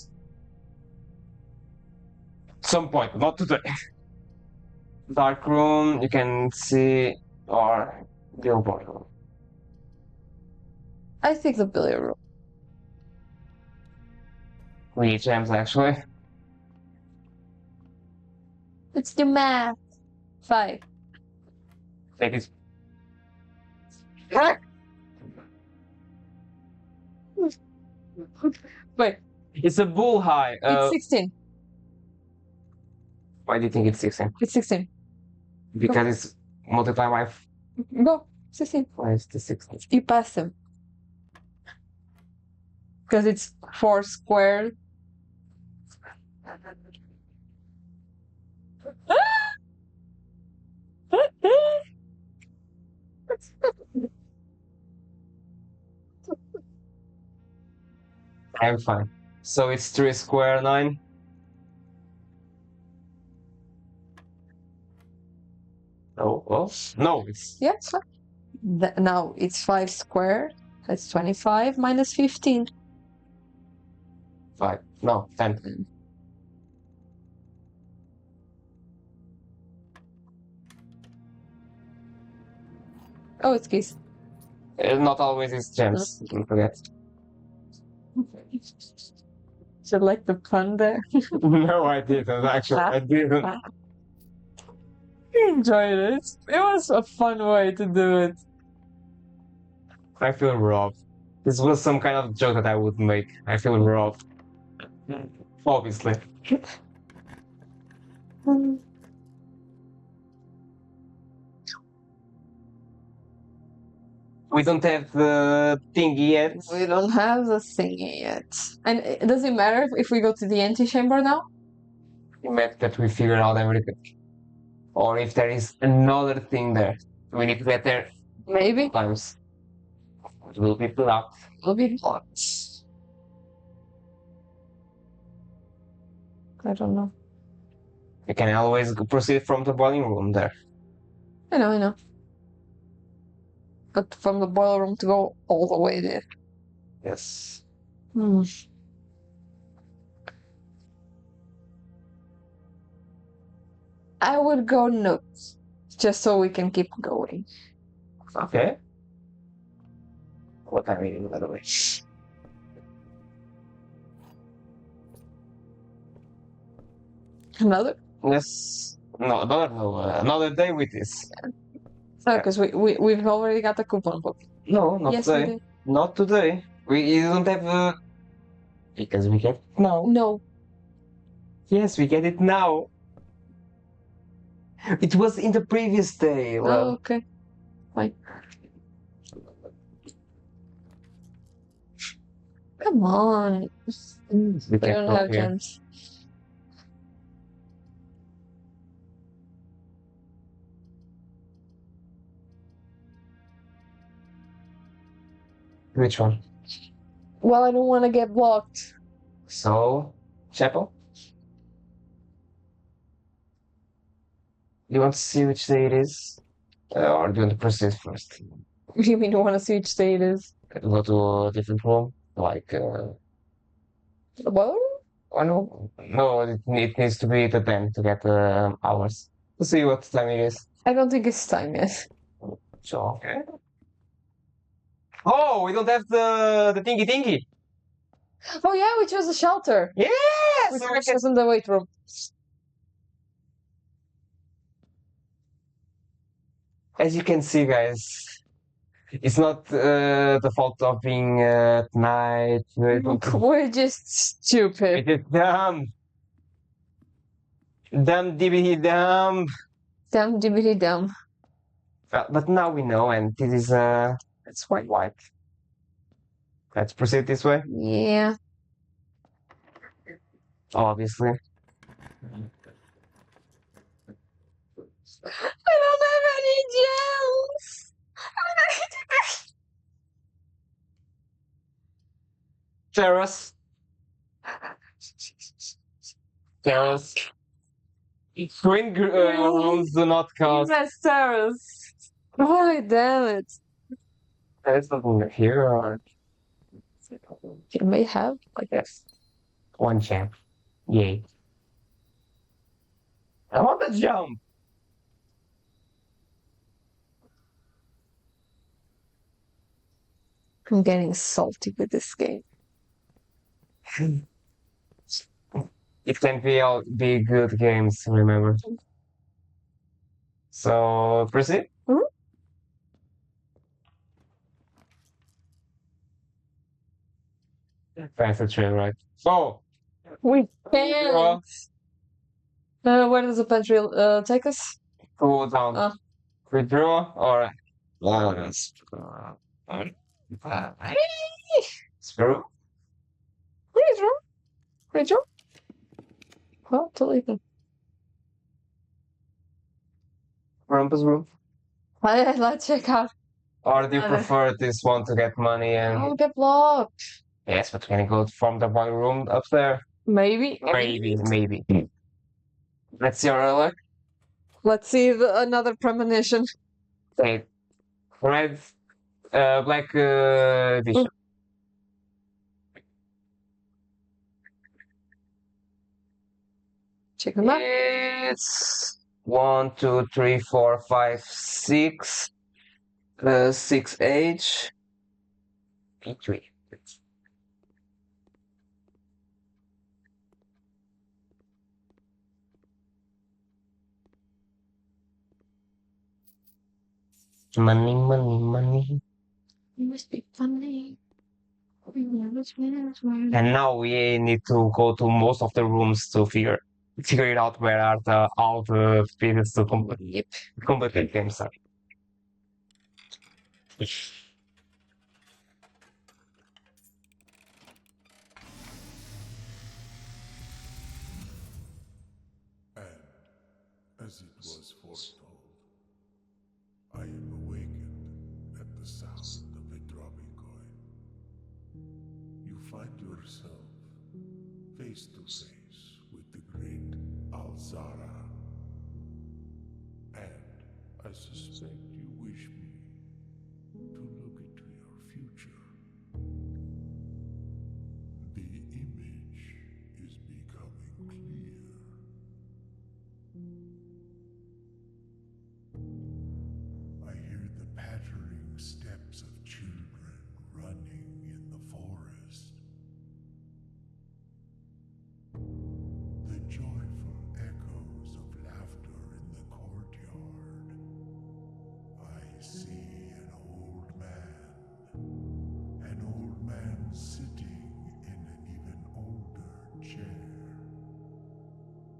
Some point, not today. Dark room, you can see, or billboard room. I think the billiard room. We gems actually. Let's do math. 5. Take it. Wait, It's a bull high. it's 16. Why do you think it's 16? It's 16. Because it's multiplied by Go. 16. 5 to 16. You pass him. Because it's 4 squared. I'm fine. So it's 3 square 9. Oh, well, no, it's Yeah, it's fine. Now it's 5 squared. That's 25 minus 15. 5. No, 10. Oh, it's keys. Not always it's gems. Don't forget. Should like the pun there. No, I didn't. Actually, I didn't. I enjoyed it. It was a fun way to do it. I feel robbed. This was some kind of joke that I would make. I feel robbed. Obviously. We don't have the thingy yet. We don't have the thingy yet. And does it matter if we go to the antechamber now? The map that we figured out everything. Or if there is another thing there. We need to get there Maybe. times. It will be blocked. Will be blocked. I don't know. You can always proceed from the boiling room there. I know. But from the boiler room to go all the way there. Yes. I would go notes. Just so we can keep going. Okay. What time is it, by the way? Another? Yes. No, another day with this. No, because we've already got the coupon book. No, not Yes, we today. did. Not today. We don't have because we get it now. No. Yes, we get it now. It was in the previous day. Oh, okay. Fine. Come on. We don't have gems. Which one? Well, I don't want to get blocked. So, chapel? You want to see which day it is? Or do you want to proceed first? You mean you want to see which day it is? Go to a different room? Like, Well, oh no. No, it needs to be the 10 to get hours. We'll see what time it is. I don't think it's time yet. So, okay. Oh, we don't have the thingy. Oh yeah, we chose the shelter. Yes! We chose in the weight room. As you can see, guys, it's not the fault of being at night. We're just stupid. It is dumb. Dumb dibbity dumb. Dumb dibbity dumb. But now we know, and this is That's white. white. Let's proceed this way. Yeah. Obviously. I don't have any gems. Terrace. Terrace. Twin rooms do not count. Investors. Oh, damn it. There's nothing here, or You may have. I guess one champ. Yay! I want to jump. I'm getting salty with this game. It can be all be good games. Remember. So proceed. Hmm? Faster trail, right? So We draw, can. Where does the pantry take us? go down. Ah. Withdraw or screw. Redraw. Redraw. Well, totally. Rumpus room. Let's check out. Or do you prefer this one to get money and I'll get blocked. yes, but can you go from the one room up there? Maybe. Maybe. Let's see our luck. Let's see another premonition. Okay. Red, black bishop. Check them out. It's 1, 2, 3, 4, 5, 6. 6H. P3. Money. You must be funny. And now we need to go to most of the rooms to figure it out where are all the pieces to complete games are. And as it was foretold, I am awakened at the sound of a dropping coin. You find yourself face to face with the great Alzara. And I suspect you wish me to look into your future. The image is becoming clear. I hear the pattering steps of children running in the forest. The joyful echoes of laughter in the courtyard. I see an old man sitting in an even older chair.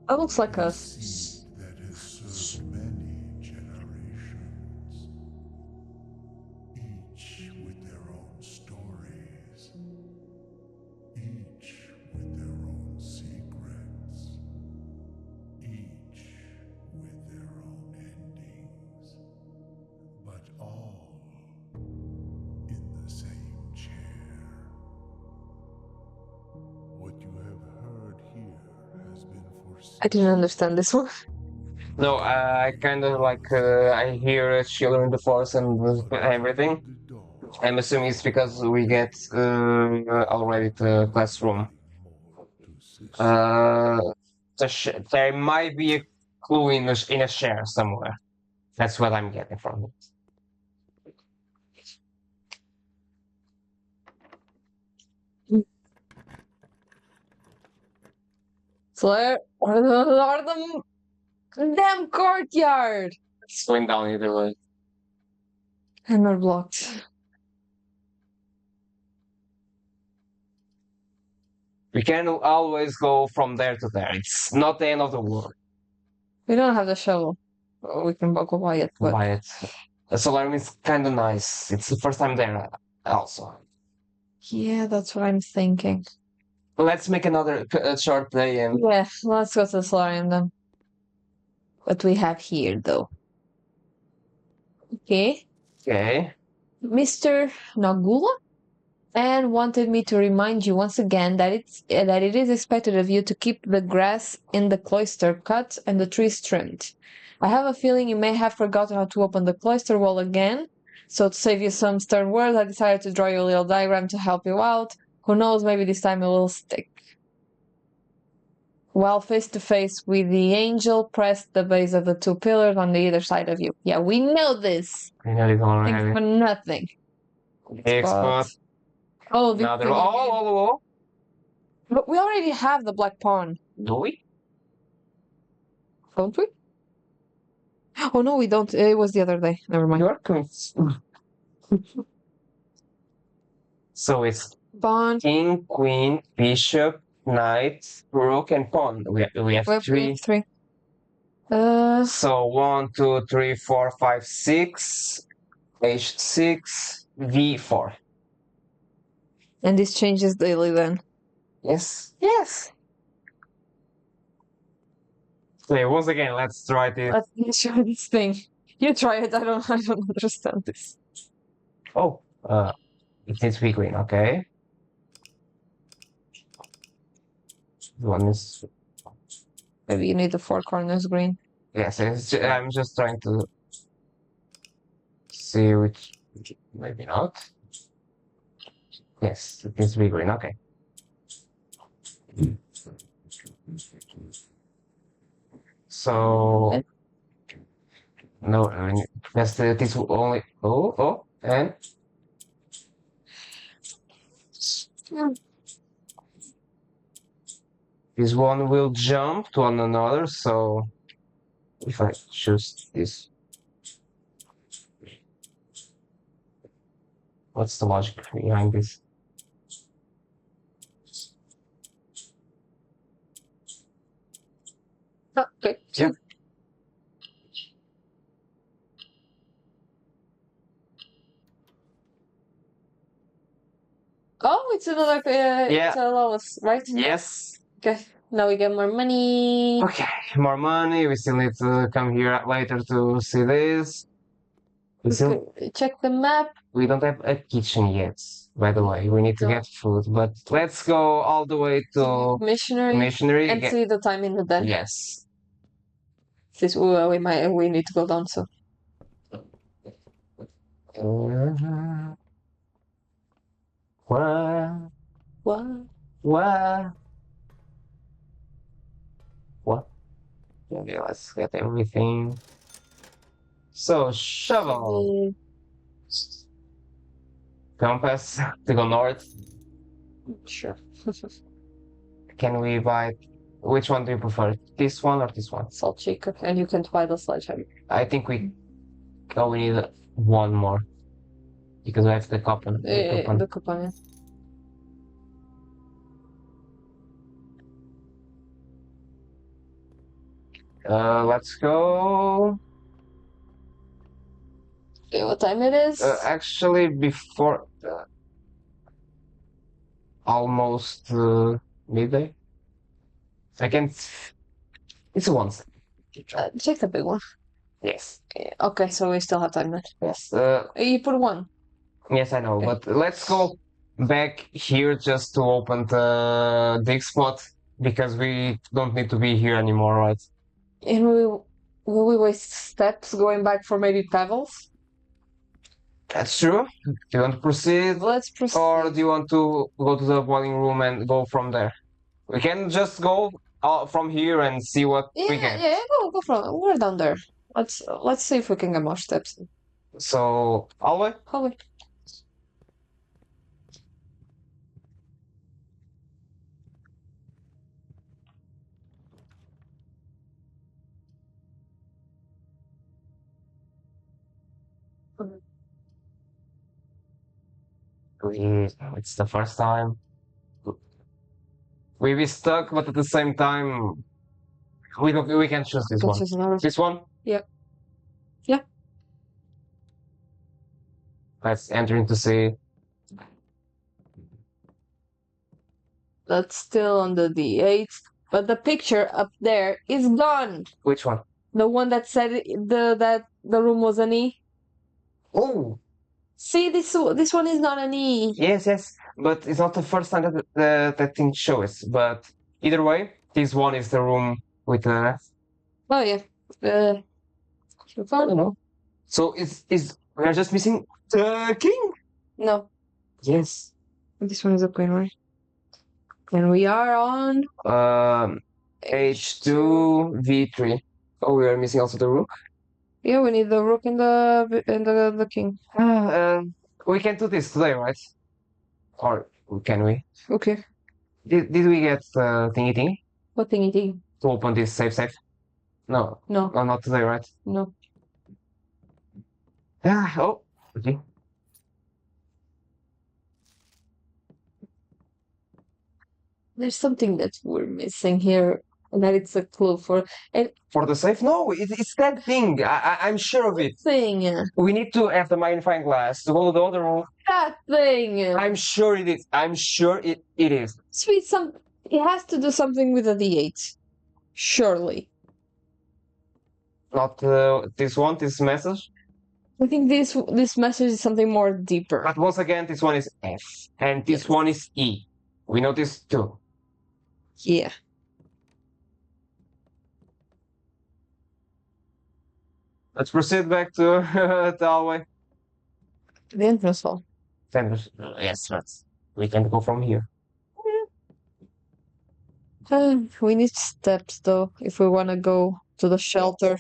That looks like A us. seed that has served many generations, each with their own stories, each with their own secrets, each with their own endings, but all in the same chair. What you have heard here has been foreseen. I didn't understand this one. No, I kind of like I hear children in the forest and everything. I'm assuming it's because we get already the classroom. There might be a clue in a share somewhere. That's what I'm getting from it. So or the damn courtyard. It's going down either way. And we're blocked. We can always go from there to there. It's not the end of the world. We don't have the shovel. We can go buy it, but Buy it. The solarium is kind of nice. It's the first time there, also. yeah, that's what I'm thinking. Let's make another short day and Yeah, let's go to the solarium then. What we have here, though. Okay. okay. Mr. Nagula? and wanted me to remind you once again that it is expected of you to keep the grass in the cloister cut and the trees trimmed. I have a feeling you may have forgotten how to open the cloister wall again, so to save you some stern words, I decided to draw you a little diagram to help you out. Who knows, maybe this time it will stick. While face to face with the angel, press the base of the two pillars on the either side of you. Yeah, we know this. I know this Thanks already. for nothing. Big spot. Oh, Another. Oh. But we already have the black pawn, Do we? don't we? Oh no, we don't. It was the other day. Never mind. You're So it's Pawn. king, queen, bishop, knight, rook, and pawn. We have We three. have three. So 1, 2, 3, 4, 5, 6, h6, v4. And this changes daily then. Yes. Yes. Okay, once again, let's try this. Let's try this thing. You try it. I don't understand this. Oh, it needs to be green. Okay. One is. Maybe you need the four corners green. Yes, I'm just trying to see which. Maybe not. Yes, it needs to be green. Okay. So no, I mean, that's this will only. Oh, and this one will jump to another. So if I choose this, what's the logic behind this? Okay. Yeah. Oh, it's another. Yeah. It's a lowest, right? Yes. Okay. Now we get more money. Okay, more money. We still need to come here later to see this. Check the map. We don't have a kitchen yet, by the way. We need to get food, but let's go all the way to missionary and see the time in the den. Yes. This we need to go down soon. What? Okay, let's get everything. So, shovel. Compass to go north. Sure. Can we buy? Which one do you prefer? This one or this one? Salt shaker, and you can buy the sledgehammer. I think we need one more because we have the coupon. The coupon. Let's go. Okay, what time it is? Actually, before almost midday. Second. It's once. Check the big one. Yes. Okay, so we still have time then. Yes. You put one. Yes, I know, Okay. but let's go back here just to open the dig spot because we don't need to be here anymore, right? And will we waste steps going back for maybe pebbles? That's true. Do you want to proceed? Let's proceed. Or do you want to go to the boiling room and go from there? We can just go from here and see what we can. Yeah, go from. We're down there. Let's see if we can get more steps. So, hallway? Hallway. It's the first time. We be stuck, but at the same time, we can choose this one. This one? Yeah. Yeah. Let's enter into see. That's still on the D8, but the picture up there is gone. Which one? The one that said that the room was an E. Oh. See, this one is not an E. Yes. but it's not the first time that that thing shows. But either way, this one is the room with the. Oh yeah. I don't know. So is we are just missing the king. No, Yes. this one is the queen, right? And we are on H2 V3. Oh, we are missing also the rook. Yeah, we need the rook and the king. We can do this today, right? Or can we? Okay. Did we get thingy thingy What thingy thingy? to open this safe? No, No, not today, right? no. Oh, okay. There's something that we're missing here, and that it's a clue for and For the safe? No, it's that thing. I'm sure of it. thing. We need to have the magnifying glass to go to the other room. That thing. I'm sure it is. I'm sure it is. Sweet, it has to do something with the D8. Surely. Not this one, this message. I think this message is something more deeper. But once again, this one is F, and this one is E. We know this too. Yeah. Let's proceed back to the hallway. The entrance hall. Yes, we can go from here. We need steps though if we want to go to the shelter.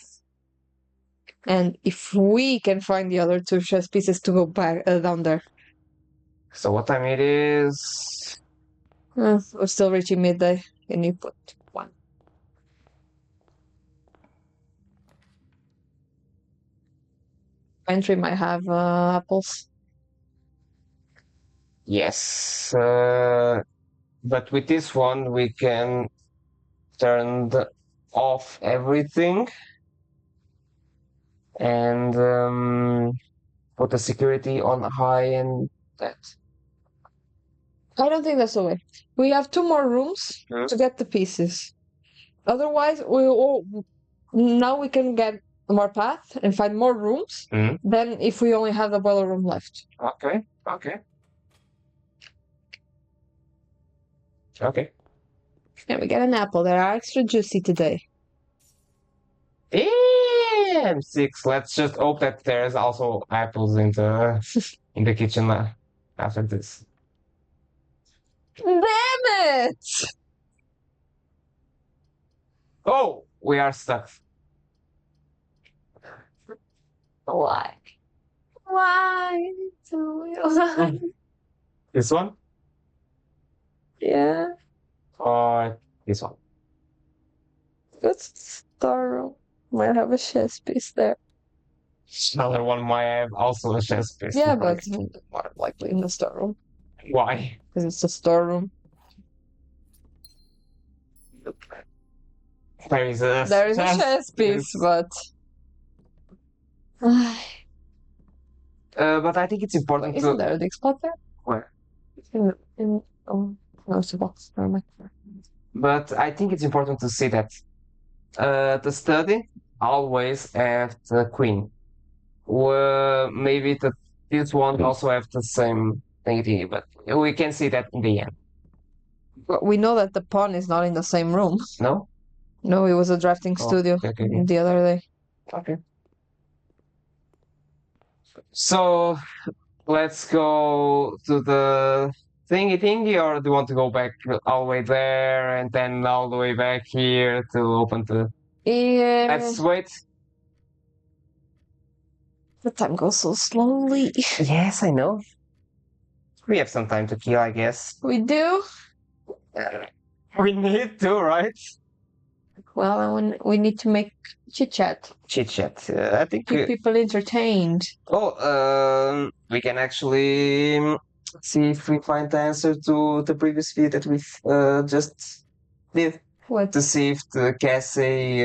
And if we can find the other two chess pieces to go back down there. So what time it is? We're still reaching midday. And you put 1. Entry might have apples. Yes, but with this one we can turn off everything and put the security on high and that. I don't think that's the way. We have 2 more rooms Hmm? to get the pieces. Otherwise, now we can get more path and find more rooms Hmm? than if we only have the boiler room left. Okay. And we get an apple. They are extra juicy today. Damn, 6. Let's just hope that there's also apples in the kitchen after this. Damn it! Oh, we are stuck. Why? Why do we lie? This one Yeah. or this one? Let's store. Might have a chess piece there. Another one might have also a chess piece. Yeah, but more likely in the storeroom. Why? Because it's a storeroom. There is a chess piece, but. but I think it's important Isn't to. there a dig spot there? Where? No, it's a box. Never mind. But I think it's important to see that the study always have the queen. Maybe this one also have the same thing, but we can see that in the end. But we know that the pawn is not in the same room. No? No, it was a drafting studio Okay. the other day. Okay. So let's go to the thingy, or do you want to go back all the way there and then all the way back here to open the. Yeah. Let's wait. The time goes so slowly. Yes, I know. We have some time to kill, I guess. We do? We need to, right? Well, we need to make chit chat. Chit chat. I think. Keep people entertained. Oh, we can actually see if we find the answer to the previous video that we just did. What? To see if the cafe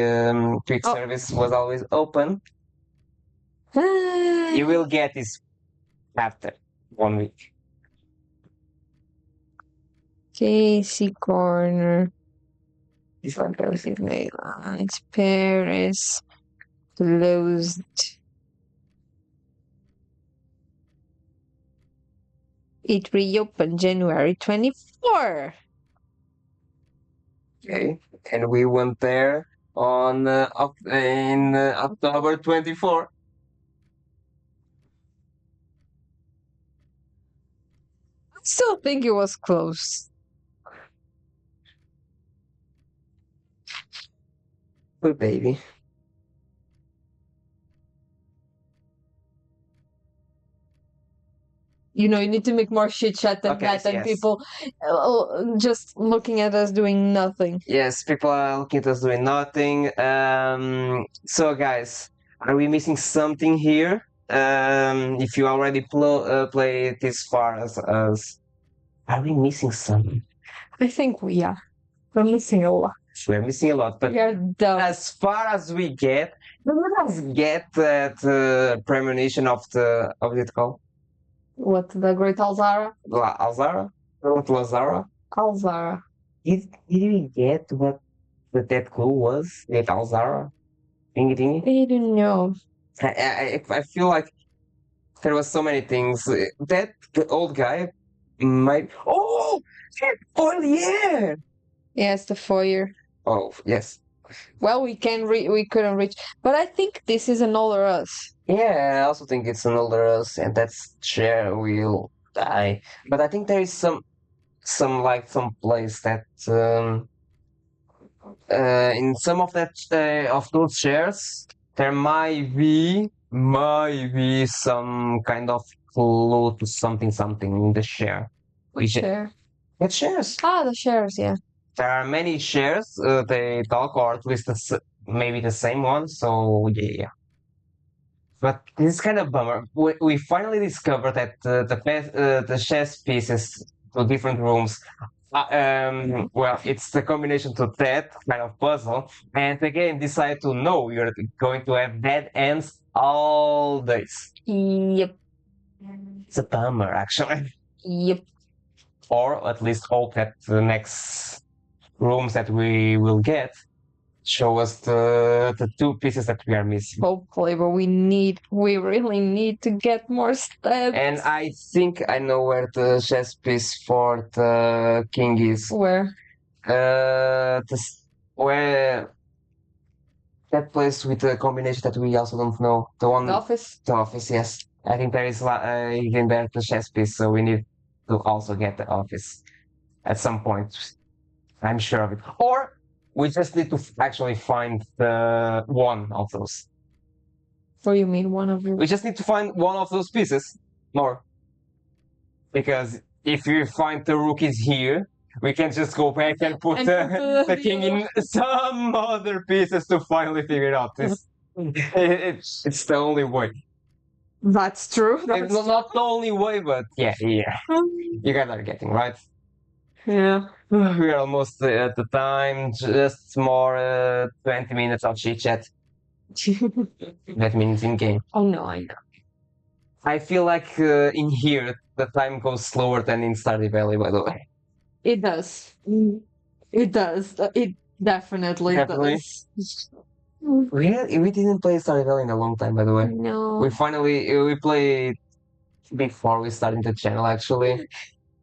quick service was always open. You will get this after 1 week. Casey Corner. This one goes in Nederland. Paris. Closed. It reopened January 24. Okay, and we went there on in October 24. I still think it was close. Good baby. You know, you need to make more shit chat than Okay, that, and yes. people just looking at us doing nothing. Yes, people are looking at us doing nothing. So guys, are we missing something here? If you already played this far as us, are we missing something? I think we are. We're missing a lot. We're missing a lot, but We are dumb. as far as we get, let us get that premonition of it called What, the Great Alzara? Alzara? What Lazara? Alzara. Did we get what that clue was? That Alzara? Dingy dingy? I don't know. I feel like there was so many things. That old guy might. Oh, yeah. Yes, the foyer. Oh yes. Well, we couldn't reach, but I think this is an older us. Yeah, I also think it's an older us, and that's chair will die. But I think there is some place that in some of those chairs there might be some kind of clue to something in the share. Which chair? What shares? Ah, the shares, yeah. There are many shares. They talk, or at least maybe the same one. So yeah. But this is kind of bummer. We finally discovered that the chess pieces to different rooms. Well, it's the combination to that kind of puzzle, and the game decided to no, you're going to have dead ends all days. Yep. It's a bummer, actually. Yep. Or at least hope that the next rooms that we will get show us the two pieces that we are missing. Hopefully, but we really need to get more steps. And I think I know where the chess piece for the king is. Where? Where that place with the combination that we also don't know. The one. The office? The office, yes. I think there is even there the chess piece, so we need to also get the office at some point. I'm sure of it. Or we just need to actually find the one of those. What do you mean, one of you? We just need to find one of those pieces more. Because if you find the rookies here, we can just go back and put the king in some other pieces to finally figure it out. It's the only way. That's true. It's not the only way, but yeah. You guys are getting right. Yeah. We are almost at the time. Just more 20 minutes of chit chat. That means in game. Oh no, I know. I feel like in here the time goes slower than in Stardew Valley. By the way, it does. It does. It definitely does. We didn't play Stardew Valley in a long time. By the way, no. We played before we started the channel. Actually,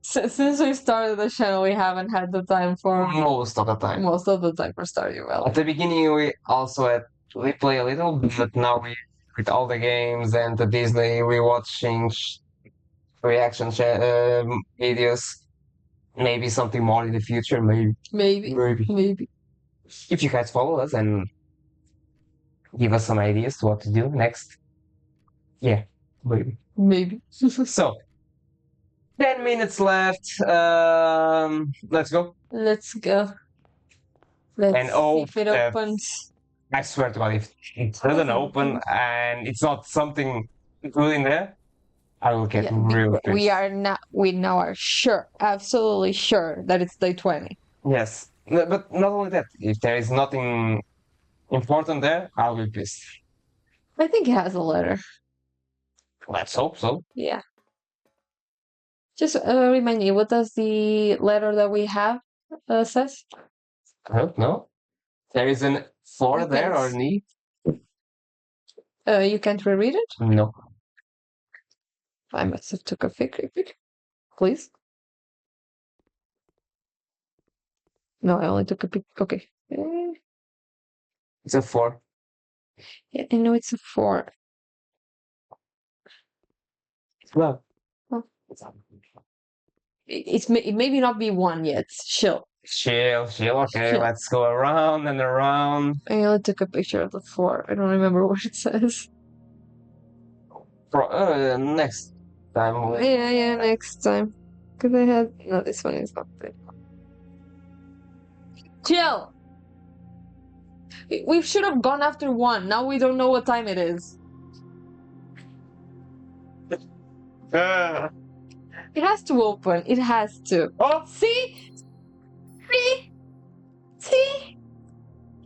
since we started the channel, we haven't had the time for most of the time. Most of the time for Stardew Valley. At the beginning, we play a little, but now with all the games and the Disney rewatching reaction videos, maybe something more in the future. Maybe. If you guys follow us and give us some ideas to what to do next, yeah, maybe. So, 10 minutes left. Let's go. Let's go. Let's see if it opens. I swear to God, if it doesn't open and it's not something good in there, I will get real pissed. We now are sure, absolutely sure that it's day 20. Yes, but not only that, if there is nothing important there, I'll be pissed. I think it has a letter. Let's hope so. Yeah. Just remind me, what does the letter that we have says? I don't know. There is an 4 there or an E? You can't reread it? No. I must have took a fake pic. Please. No, I only took a picture. Okay. It's a 4. Yeah, I know it's a 4. Well, Huh. It maybe not be 1 yet. Chill. chill. Okay, Chill. let's go around and around. I only took a picture of the 4. I don't remember what it says. Next time. Yeah, next time. Because I had... No, this one is not good. Chill! We should have gone after 1. Now we don't know what time it is. It has to open. It has to. Oh, See? See? See?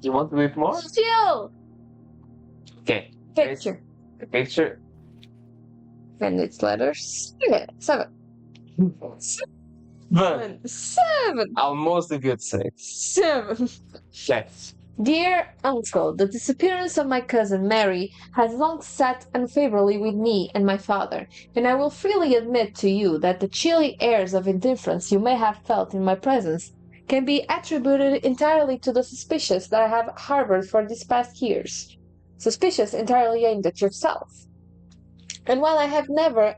you want to read more? Chill! Okay. Picture. A picture. And it's letters. Yeah, 7. But 7. almost a good 6. 7. Yes. Dear Uncle, the disappearance of my cousin Mary has long sat unfavorably with me and my father, and I will freely admit to you that the chilly airs of indifference you may have felt in my presence can be attributed entirely to the suspicions that I have harbored for these past years. Suspicions entirely aimed at yourself. And while I have never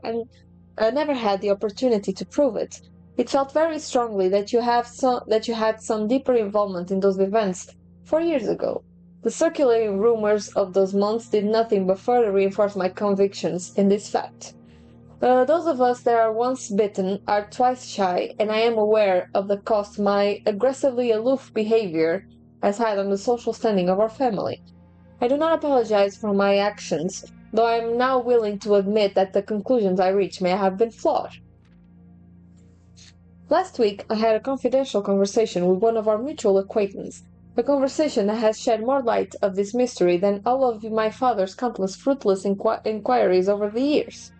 had the opportunity to prove it, it felt very strongly that you had some deeper involvement in those events 4 years ago. The circulating rumors of those months did nothing but further reinforce my convictions in this fact. Those of us that are once bitten are twice shy, and I am aware of the cost my aggressively aloof behavior has had on the social standing of our family. I do not apologize for my actions, though I am now willing to admit that the conclusions I reached may have been flawed. Last week, I had a confidential conversation with one of our mutual acquaintances, a conversation that has shed more light of this mystery than all of my father's countless fruitless inquiries over the years.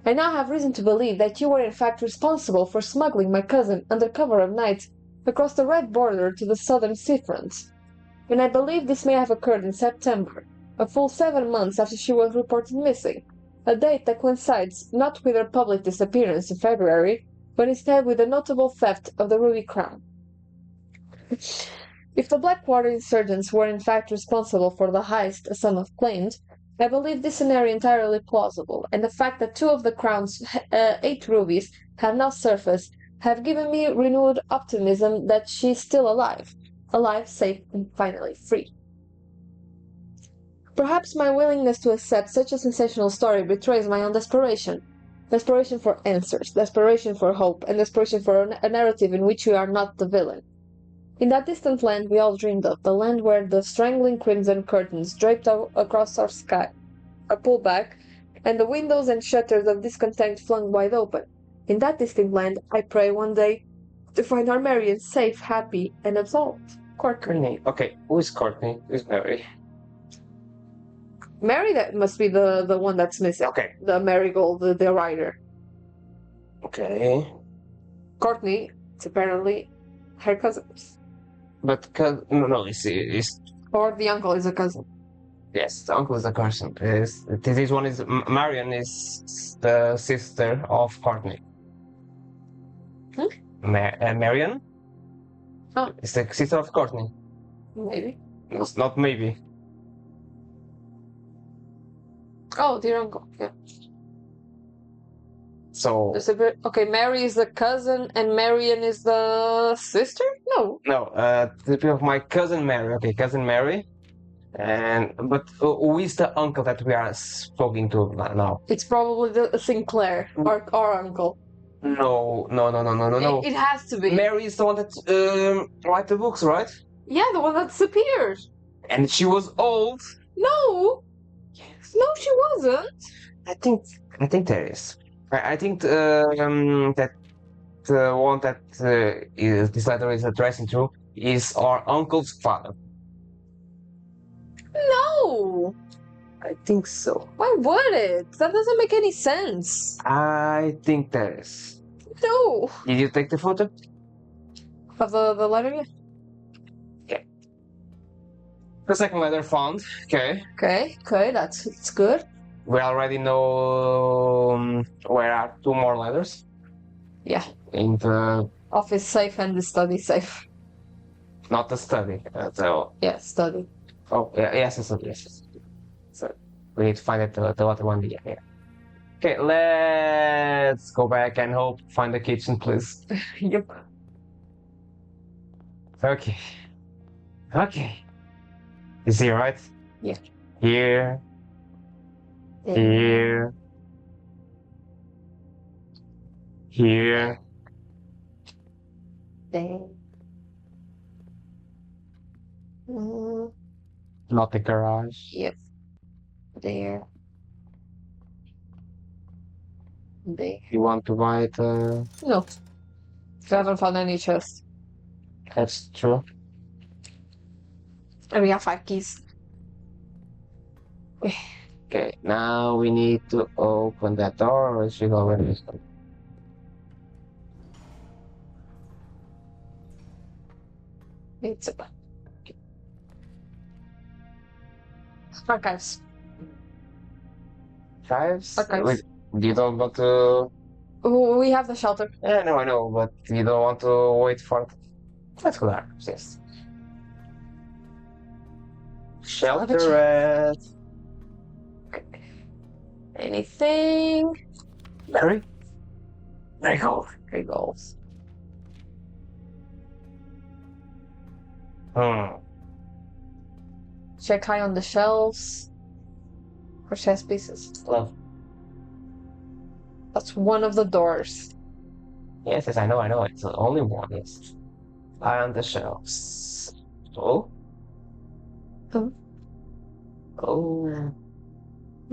I now have reason to believe that you were in fact responsible for smuggling my cousin under cover of night across the red border to the southern seafront, and I believe this may have occurred in September, a full 7 months after she was reported missing, a date that coincides not with her public disappearance in February, but instead with the notable theft of the Ruby Crown. If the Blackwater insurgents were in fact responsible for the heist as some have claimed, I believe this scenario entirely plausible, and the fact that 2 of the Crown's 8 rubies have now surfaced have given me renewed optimism that she is still alive, safe, and finally free. Perhaps my willingness to accept such a sensational story betrays my own desperation. Desperation for answers, desperation for hope, and desperation for a narrative in which we are not the villain. In that distant land we all dreamed of, the land where the strangling crimson curtains draped across our sky are pulled back, and the windows and shutters of discontent flung wide open. In that distant land I pray one day to find our Marion safe, happy, and absolved. Courtney. Okay, who is Courtney? Who's Mary? Mary, that must be the one that's missing. Okay. The Marigold, the writer. Okay. Courtney, it's apparently her cousin. But no, it's Or the uncle is a cousin. yes, the uncle is a cousin. This one is Marion is the sister of Courtney. Marion? Oh. It's the sister of Courtney. Maybe. It's not maybe. Oh, dear uncle. Yeah. So Okay, Mary is the cousin and Marion is the sister? No. no, the people of my cousin Mary. Okay, cousin Mary. But who is the uncle that we are speaking to now? It's probably the Sinclair, our uncle. No. It has to be. Mary is the one that write the books, right? Yeah, the one that disappeared. And she was old. No. Yes. No, she wasn't. I think there is. I think that the one that this letter is addressing to is our uncle's father. No. I think so. Why would it? That doesn't make any sense. I think there is. No. Did you take the photo? Of the letter? Yeah. The second letter found. Okay. Okay, that's good. We already know where are 2 more letters. Yeah. In the Office safe and the study safe. not the study. So Yeah, study. oh yeah, yes. So we need to find it the other one. Yeah. Okay, let's go back and hope find the kitchen, please. Yep. Okay. Okay. You see, right? Yeah. Here. Here. Here. There. Mm, Not the garage. yep. There. There. You want to buy it? No. I haven't found any chest. That's true. And we have 5 keys. Okay, now we need to open that door, or should already. It's archives. Archives? Archives. You don't want to. We have the shelter. Yeah, no, I know, but you don't want to wait for. Let's go there. Yes. Shelter at. Anything? Mary? There you go. Three goals. Check high on the shelves for chess pieces. Love. That's one of the doors. Yes, I know. It's the only one. Yes. Eye on the shelves. Oh? Oh. Oh.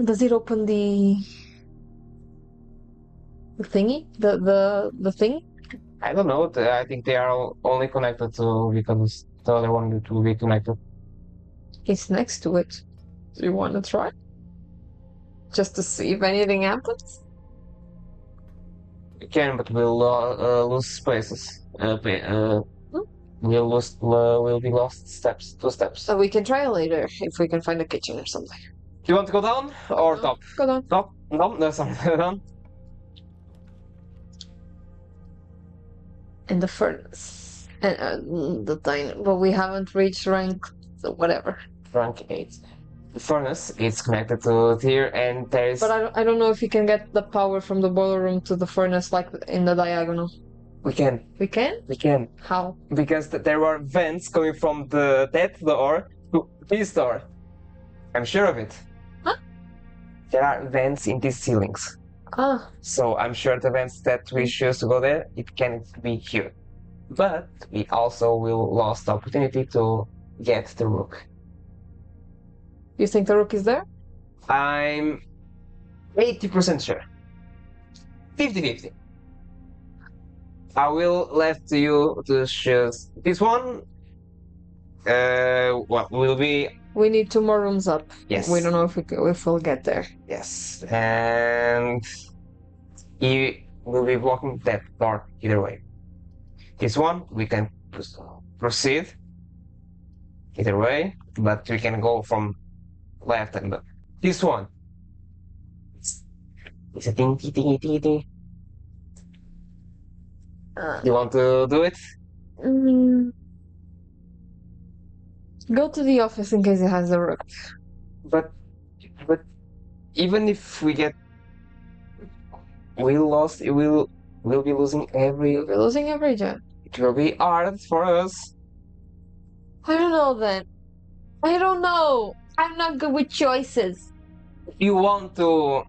Does it open the thingy? The thing? I don't know. I think they are only connected to because the other one will be connected. It's next to it. Do you want to try? Just to see if anything happens? We can, but we'll lose spaces. We'll be lost steps. 2 steps. So we can try later if we can find a kitchen or something. Do you want to go down or top? Go down. Top? No, sorry, down. And the furnace. And the thing. But we haven't reached rank, so whatever. Rank 8. The furnace is connected to here, and there is. But I don't know if you can get the power from the boiler room to the furnace like in the diagonal. We can. We can? We can. How? Because there are vents going from that door to this door. I'm sure of it. Huh? There are vents in these ceilings. Ah. So I'm sure the vents that we choose to go there, it can be here. But we also will lose the opportunity to get the rook. You think the rook is there? I'm 80% sure. 50-50. I will left you to choose this one. Well, will be. We need 2 more rooms up. Yes. We don't know if we'll get there. Yes, and you will be blocking that door either way. This one we can proceed either way, but we can go from left and this one. It's a ting. You want to do it? Go to the office in case it has the rook. But even if we get, we'll be losing every. We're losing every job. It will be hard for us. I don't know then. I don't know. I'm not good with choices. You want to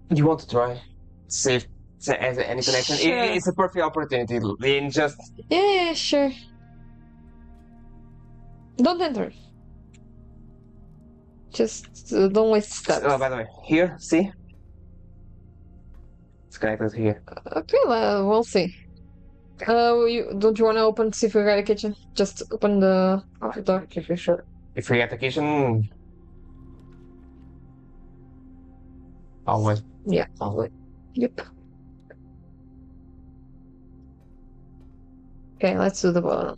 try? See if there's any connection. Sure. It's a perfect opportunity. In just. Yeah, sure. Don't enter. Just don't waste steps. Oh, by the way, here, see? It's connected here. Okay, well, we'll see. Don't you want to open, see if we got a kitchen? Just open the door. If you're sure. If we get the kitchen. Always. Yeah, always. Yep. Okay, let's do the bottom.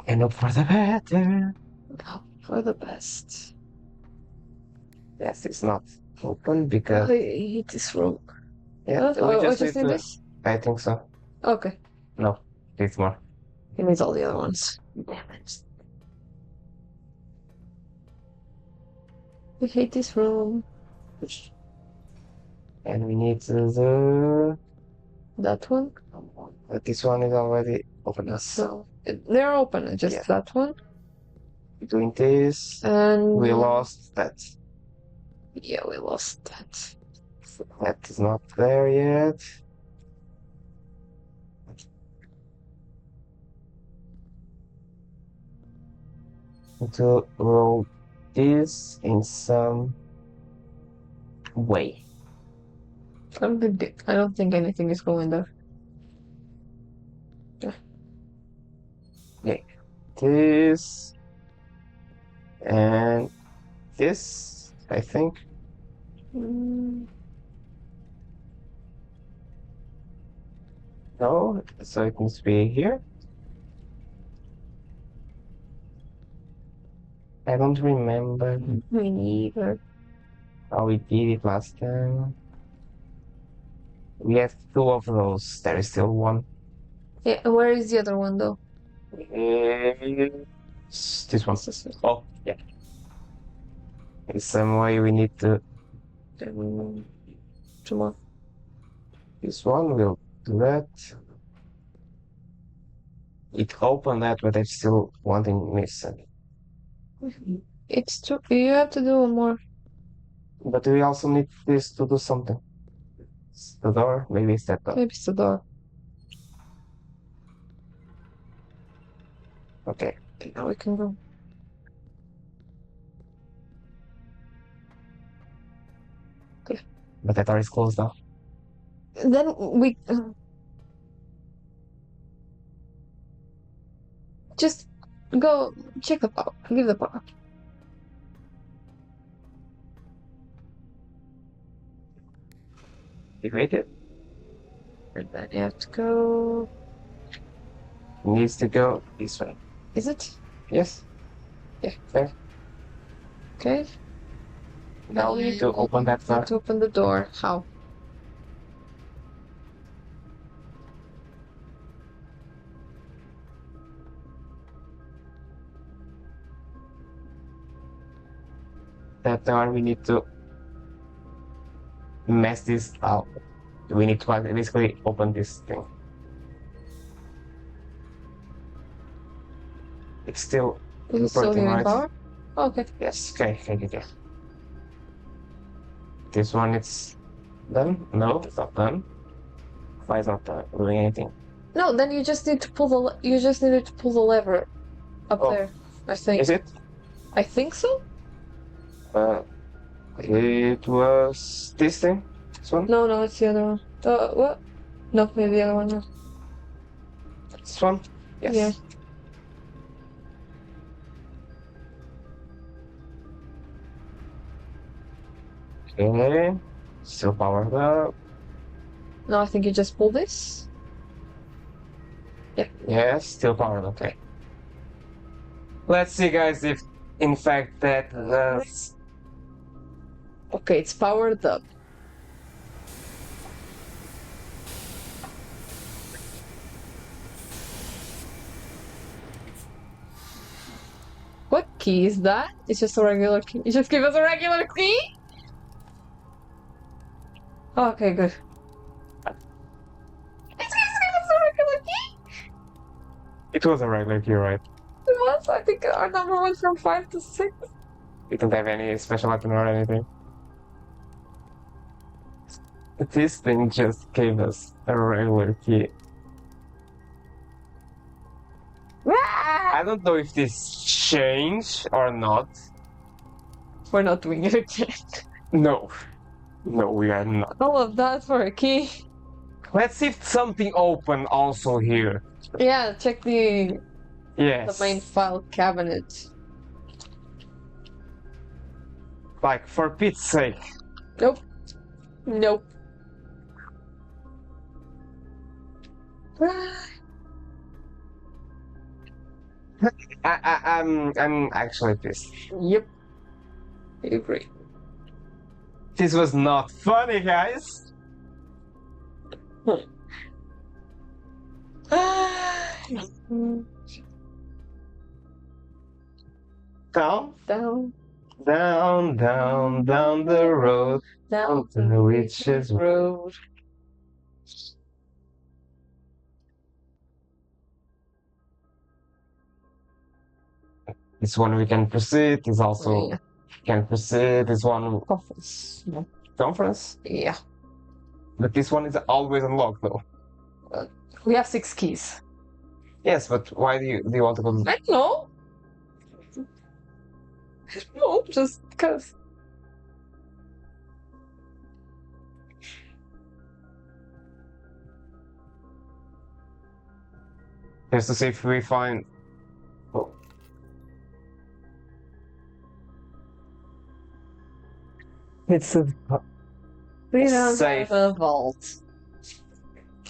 And hope for the better. Hope for the best. Yes, it's not open because I hate this room. yeah, we I just just need need to. this? I think so. Okay. No, it's more. He needs all the other ones. Damn it. I hate this room. And we need to do. That one? But this one is already open. So they're open. Just Yeah. that one. Doing this. And We lost that. yeah, we lost that. That is not there yet. To roll this in some way. I don't think anything is going there. Okay. This and this, I think. No, so it needs to be here. I don't remember Me neither. how we did it last time. We have two of those. There is still one. Yeah, and where is the other one though? It's this one. This is Oh, yeah. In some way, we need to. two more. This one will do that. It opened that, but there's still one thing missing. It's two. You have to do one more. But we also need this to do something. It's the door, maybe it's that door. Maybe it's the door. Okay. Okay, now we can go. But that door is closed now. Then we just go check the power. Give the power. You waited? And then you have to go. Needs to go this way. Is it? Yes? Yeah. There. Okay. Now we need to open that door. To open the door. How? That door we need to mess this out. We need to basically open this thing. It's still Is it still working, giving right? power? Okay. Yes, okay. This one it's done? No, it's not done. Why is not doing anything? No, then you just need to pull the. You just needed to pull the lever up Oh. there. I think. Is it? I think so. It was this thing? This one? No, it's the other one. What? No, maybe the other one. No. This one? Yes. Yeah. Okay. Still powered up. No, I think you just pull this. Yeah. Yes, still powered up. Okay. Let's see, guys, if in fact that Okay, it's powered up. What key is that? It's just a regular key. You just give us a regular key? Okay, good. It's just give us a regular key? it was a regular key, right? It was? I think our number went from 5 to 6. We don't have any special item or anything. This thing just gave us a regular key. I don't know if this changed or not. We're not doing it again. No. No, we are not. All of that for a key. Let's see if something open also here. Yeah, check the Yes. main file cabinet. Like, for Pete's sake. Nope. Nope. I'm actually pissed. Yep. I agree. This was not funny, guys. Down, Down, down the road, down to the witch's road. This one we can proceed. This also Yeah. can proceed. This one Conference. No. conference, Yeah. but this one is always unlocked though. We have 6 keys. Yes, but why do you want to go to I don't know. No, just because. just to see if we find? Oh. It's a We don't safe have a vault.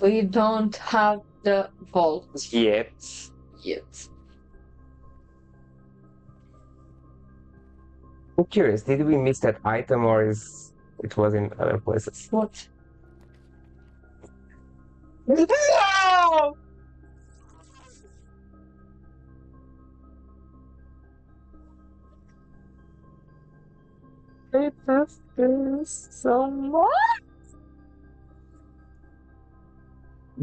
We don't have the vault yet. yet. I'm curious. Did we miss that item, or is it was in other places? What? No! It has this somewhat.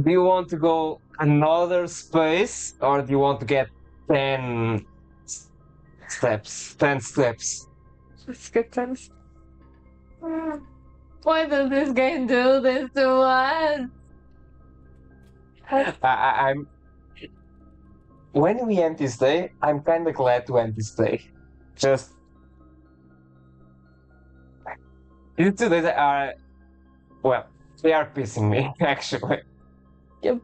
Do you want to go another space, or do you want to get 10 steps? 10 steps. Let's get tennis. Why does this game do this to us? I'm. When we end this day, I'm kind of glad to end this day. Just. These 2 days are. Well, they are pissing me, actually. Yep.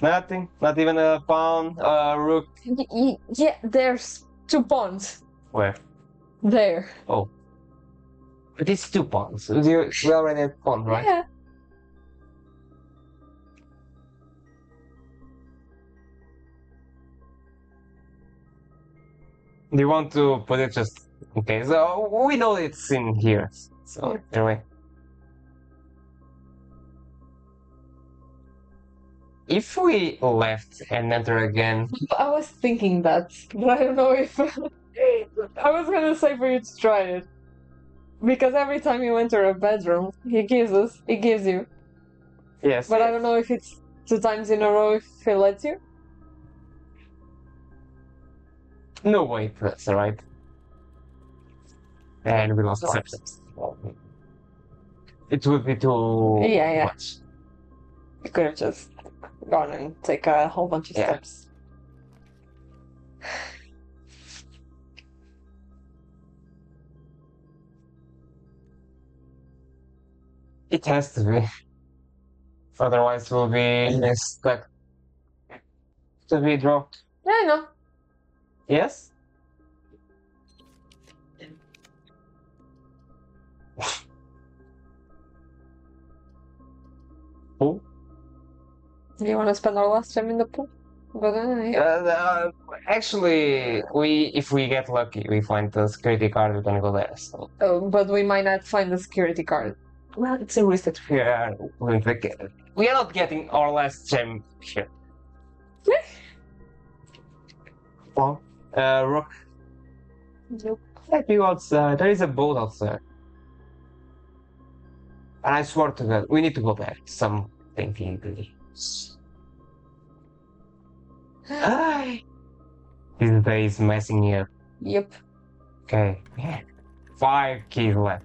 Nothing, not even a pawn, a rook. Yeah, there's 2 pawns. Where? There. Oh. But it's 2 pawns. We already have pawn, right? Yeah. Do you want to put it just in case? We know it's in here. So, anyway. If we left and enter again, I was thinking that, but I don't know if I was gonna say for you to try it. Because every time you enter a bedroom, he gives you. yes. But I don't know if it's 2 times in a row if he lets you. No, wait, that's alright. And we lost No. steps. It would be too Yeah. much. You could have just gone and take a whole bunch of Yeah. steps. It has to be. Otherwise, we'll be stuck to be dropped. Yeah, I know. Yes? Who? Do you want to spend our last time in the pool? But Actually, if we get lucky, we find the security card, we're gonna go there. So. but we might not find the security card. Well, it's a risk that we are willing to get. We are not getting our last gem here. Well, rock. Nope. Let me go outside. There is a boat outside. And I swear to God, we need to go there. Something really. This day is messing me up. Yep. Okay. 5 keys left.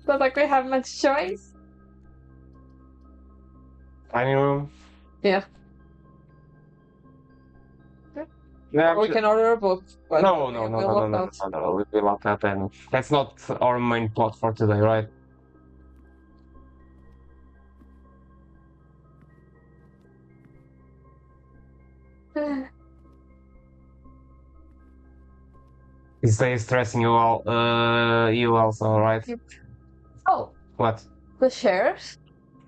Not like we have much choice. Dining room. Yeah. Yeah, Or we can order a book. But no, we'll lock out. we locked out, and that's not our main plot for today, right? This day is stressing you all, you also, right? Oh, What? the shares?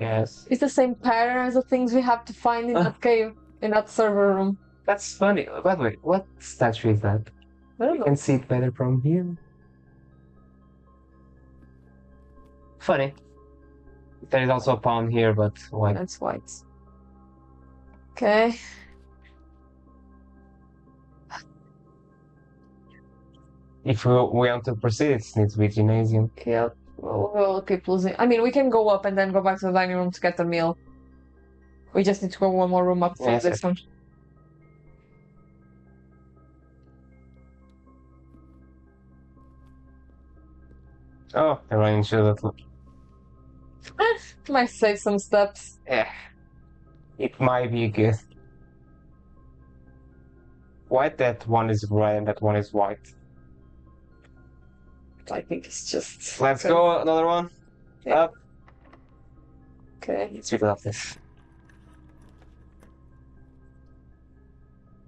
Yes. It's the same pattern as the things we have to find in that cave, in that server room. That's funny. By the way, what statue is that? I don't You know. can see it better from here. Funny. There is also a pawn here, but why? That's white. Okay. If we want to proceed, it needs to be gymnasium. Yep. We'll keep losing. I mean, we can go up and then go back to the dining room to get the meal. We just need to go one more room up from Yes, this yes. one. Oh, I ran into that. Might save some steps. Yeah. It might be good. Why that one is red and that one is white? I think it's just. Let's okay. go, another one. Yeah. Up. Okay. Let's figure out this.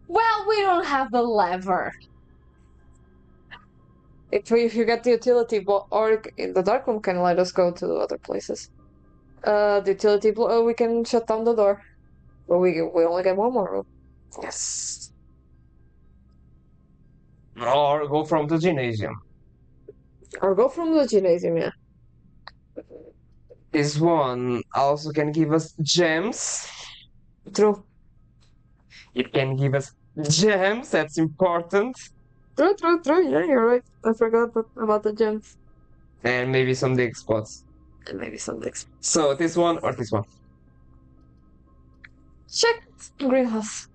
Well, we don't have the lever. If you get the utility, or in the dark room can let us go to other places. The utility, we can shut down the door. But we only get one more room. Yes. Or go from the gymnasium. Or go from the gymnasium, yeah. This one also can give us gems. True. It can give us gems, that's important. True. Yeah, you're right. I forgot about the gems. And maybe some dig spots. And maybe some dicks. So this one or this one? Check greenhouse.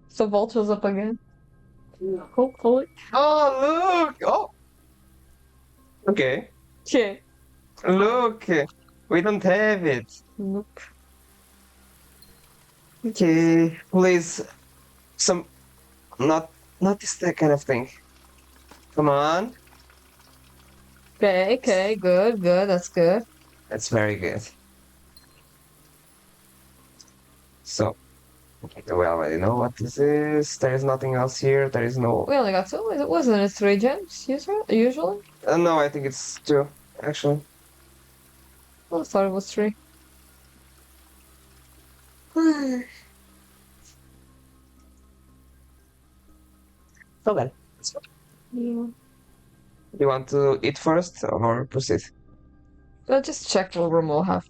So vault was up again. Hopefully. Oh, look! Oh! Okay. Okay. Look! We don't have it. Nope. Okay, please. Not this that kind of thing. Come on. Okay, good, that's good. That's very good. So, we already know what this is. There is nothing else here. There is no. We only got two. Wasn't it 3 gems usually? No, I think it's two, actually. I thought it was 3. So then. Yeah. You want to eat first or proceed? I'll just check what room we'll have.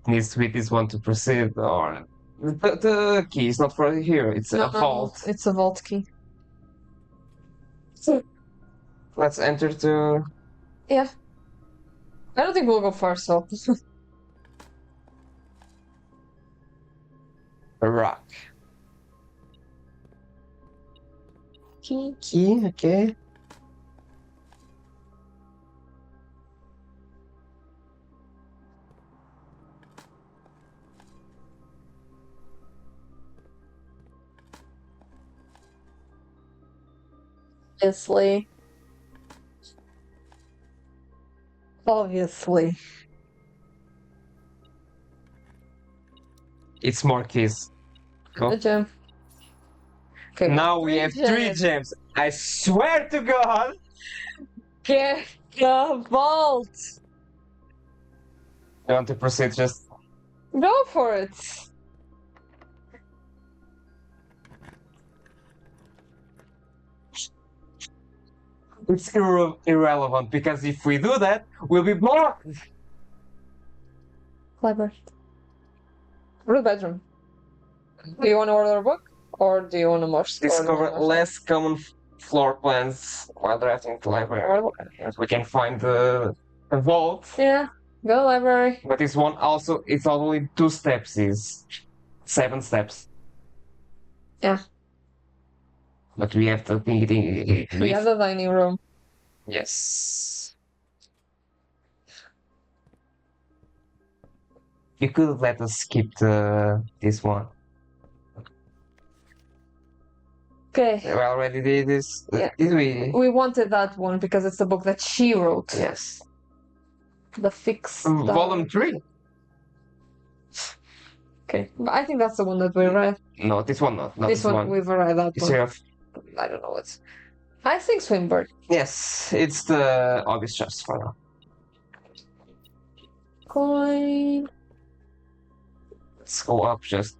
Needs to be this one to proceed, or the key is not for here. It's a vault. It's a vault key. Let's enter to. Yeah. I don't think we'll go far, so. A rock. Key, okay. Obviously. It's more keys. Go. The gem. Okay. Now we have 3 gems. I swear to God. Get the vault! I want to proceed just. Go for it! It's irrelevant because if we do that, we'll be blocked. Clever. Or the bedroom. Do you want to order a book? Or do you want to watch? Discover less common floor plans while drafting the library. We can find the vault. Yeah, go library. But this one also, it's only 2 steps, is 7 steps. Yeah. But we have to think it. We have the dining room. Yes. You could let us skip this one. Okay. We already did this. Yeah. Did we? We wanted that one because it's the book that she wrote. Yes. The fix. Volume 3. Okay, but I think that's the one that we read. No, this one not. Not This one we've read that You one. see if- I don't know what's. I think Swinburne. Yes, it's the obvious choice for now. Coin. Let's go up just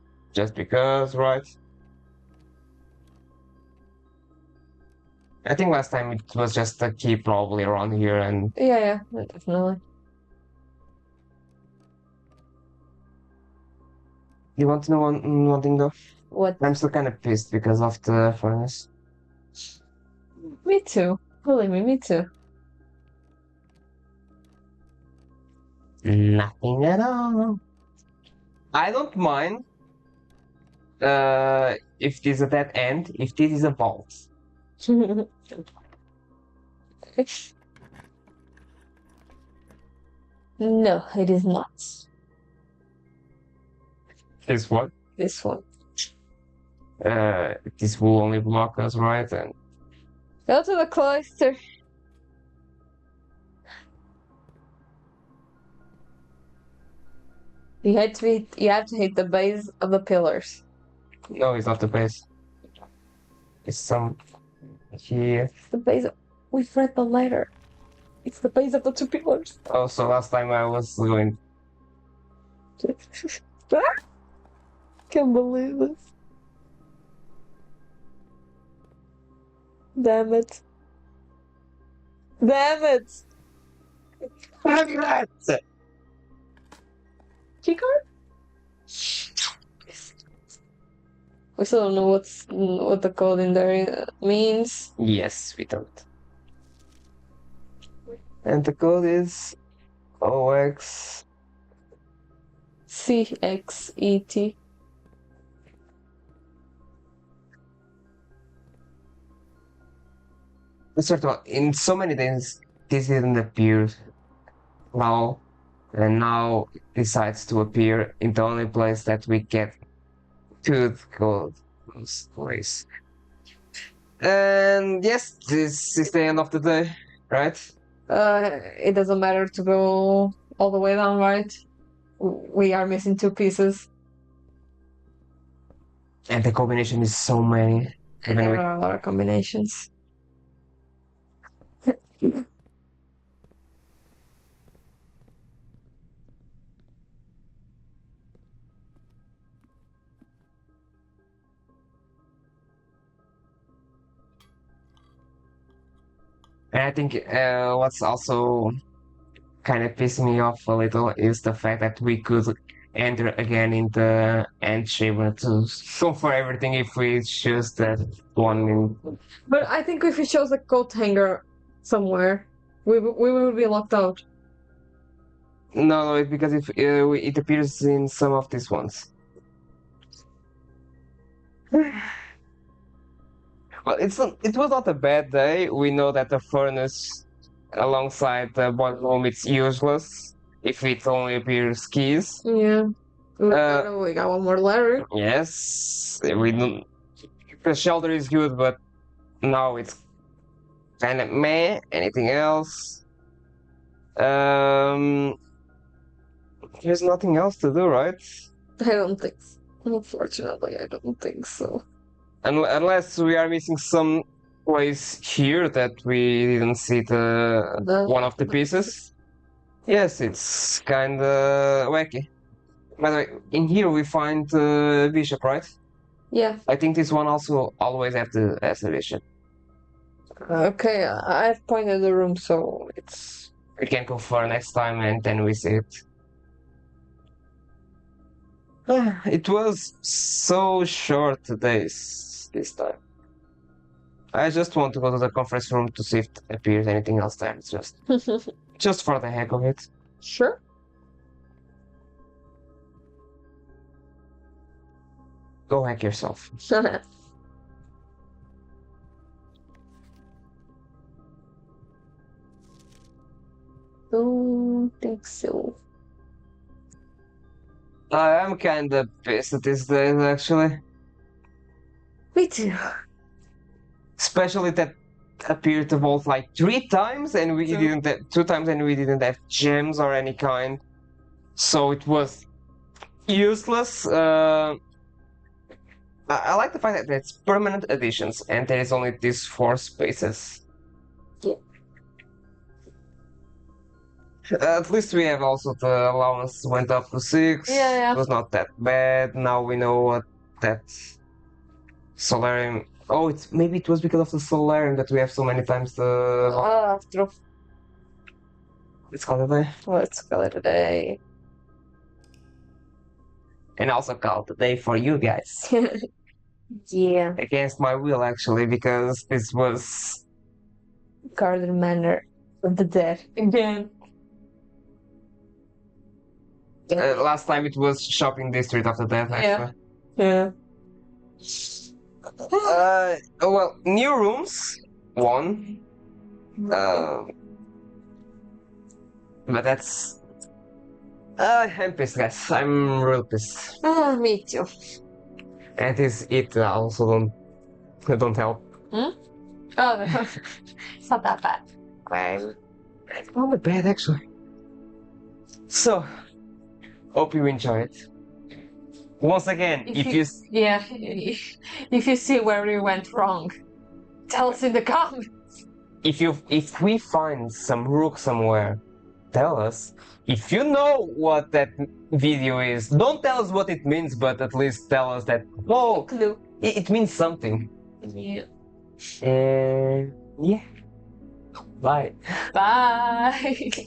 because, right? I think last time it was just a key probably around here, and Yeah, definitely. you want to know one thing though? What? I'm still kind of pissed because of the furnace. Me too. Believe me too. Nothing at all. I don't mind if this is a dead end, if this is a vault. No, it is not. This one. This one. This will only block us, right? And Go to the cloister. You have to hit the base of the pillars. no, it's not the base. It's some here. It's the base of, we've read the letter. It's the base of the two pillars. Oh, so last time I was going. Can't believe this. Damn it. Damn it! Key card? We still don't know what the code in there means. Yes, we don't. And the code is OX. CXET. First of all, in so many things, this didn't appear now, and now it decides to appear in the only place that we get to go this place. And yes, this is the end of the day, right? It doesn't matter to go all the way down, right? We are missing two pieces. And the combination is so many. And Even there are a lot of combinations. And I think what's also kind of pissing me off a little is the fact that we could enter again in the end chamber to go for everything if we choose that one. But I think if we chose a coat hanger somewhere, we will be locked out. No, it's because it appears in some of these ones. Well, it was not a bad day. We know that the furnace alongside the boiler room it's useless if it only appears keys. Yeah. We got one more letter. Yes, we don't. The shelter is good, but now it's kind of meh. Anything else? There's nothing else to do, right? I don't think so. Unfortunately, I don't think so. Unless we are missing some place here that we didn't see the one of the pieces. Yes, it's kind of wacky. By the way, in here we find the bishop, right? Yeah. I think this one also always has the bishop. Okay, I've pointed the room, so it's. We can go for next time and then we see it. It was so short this time. I just want to go to the conference room to see if it appears anything else there. It's just for the heck of it. Sure. Go hack yourself. Don't think so. I am kind of pissed at these days, actually. Me too. Especially that appeared to vault like 3 times and we didn't have 2 times and we didn't have gems or any kind. So it was useless. I like the fact that it's permanent additions and there is only these 4 spaces. Yeah. At least we have also the allowance went up to 6. Yeah. It was not that bad. Now we know what that solarium. Oh, maybe it was because of the solarium that we have so many times the. True. Let's call it a day. Let's call it a day. And also call it a day for you guys. Yeah. Against my will, actually, because this was. Garden Manor of the Dead. Again. Last time it was shopping district of the dead, actually. Yeah. Oh, well, new rooms. 1. But that's. I'm pissed, guys. I'm real pissed. Me too. And it also don't help. Oh, no. It's not that bad. It's not that bad, actually. So, hope you enjoy it. Once again, if you Yeah, if you see where we went wrong, tell us in the comments. if we find some rook somewhere, tell us. If you know what that video is, don't tell us what it means, but at least tell us that, oh, Clue. it means something. Yeah. And yeah. Bye. Bye.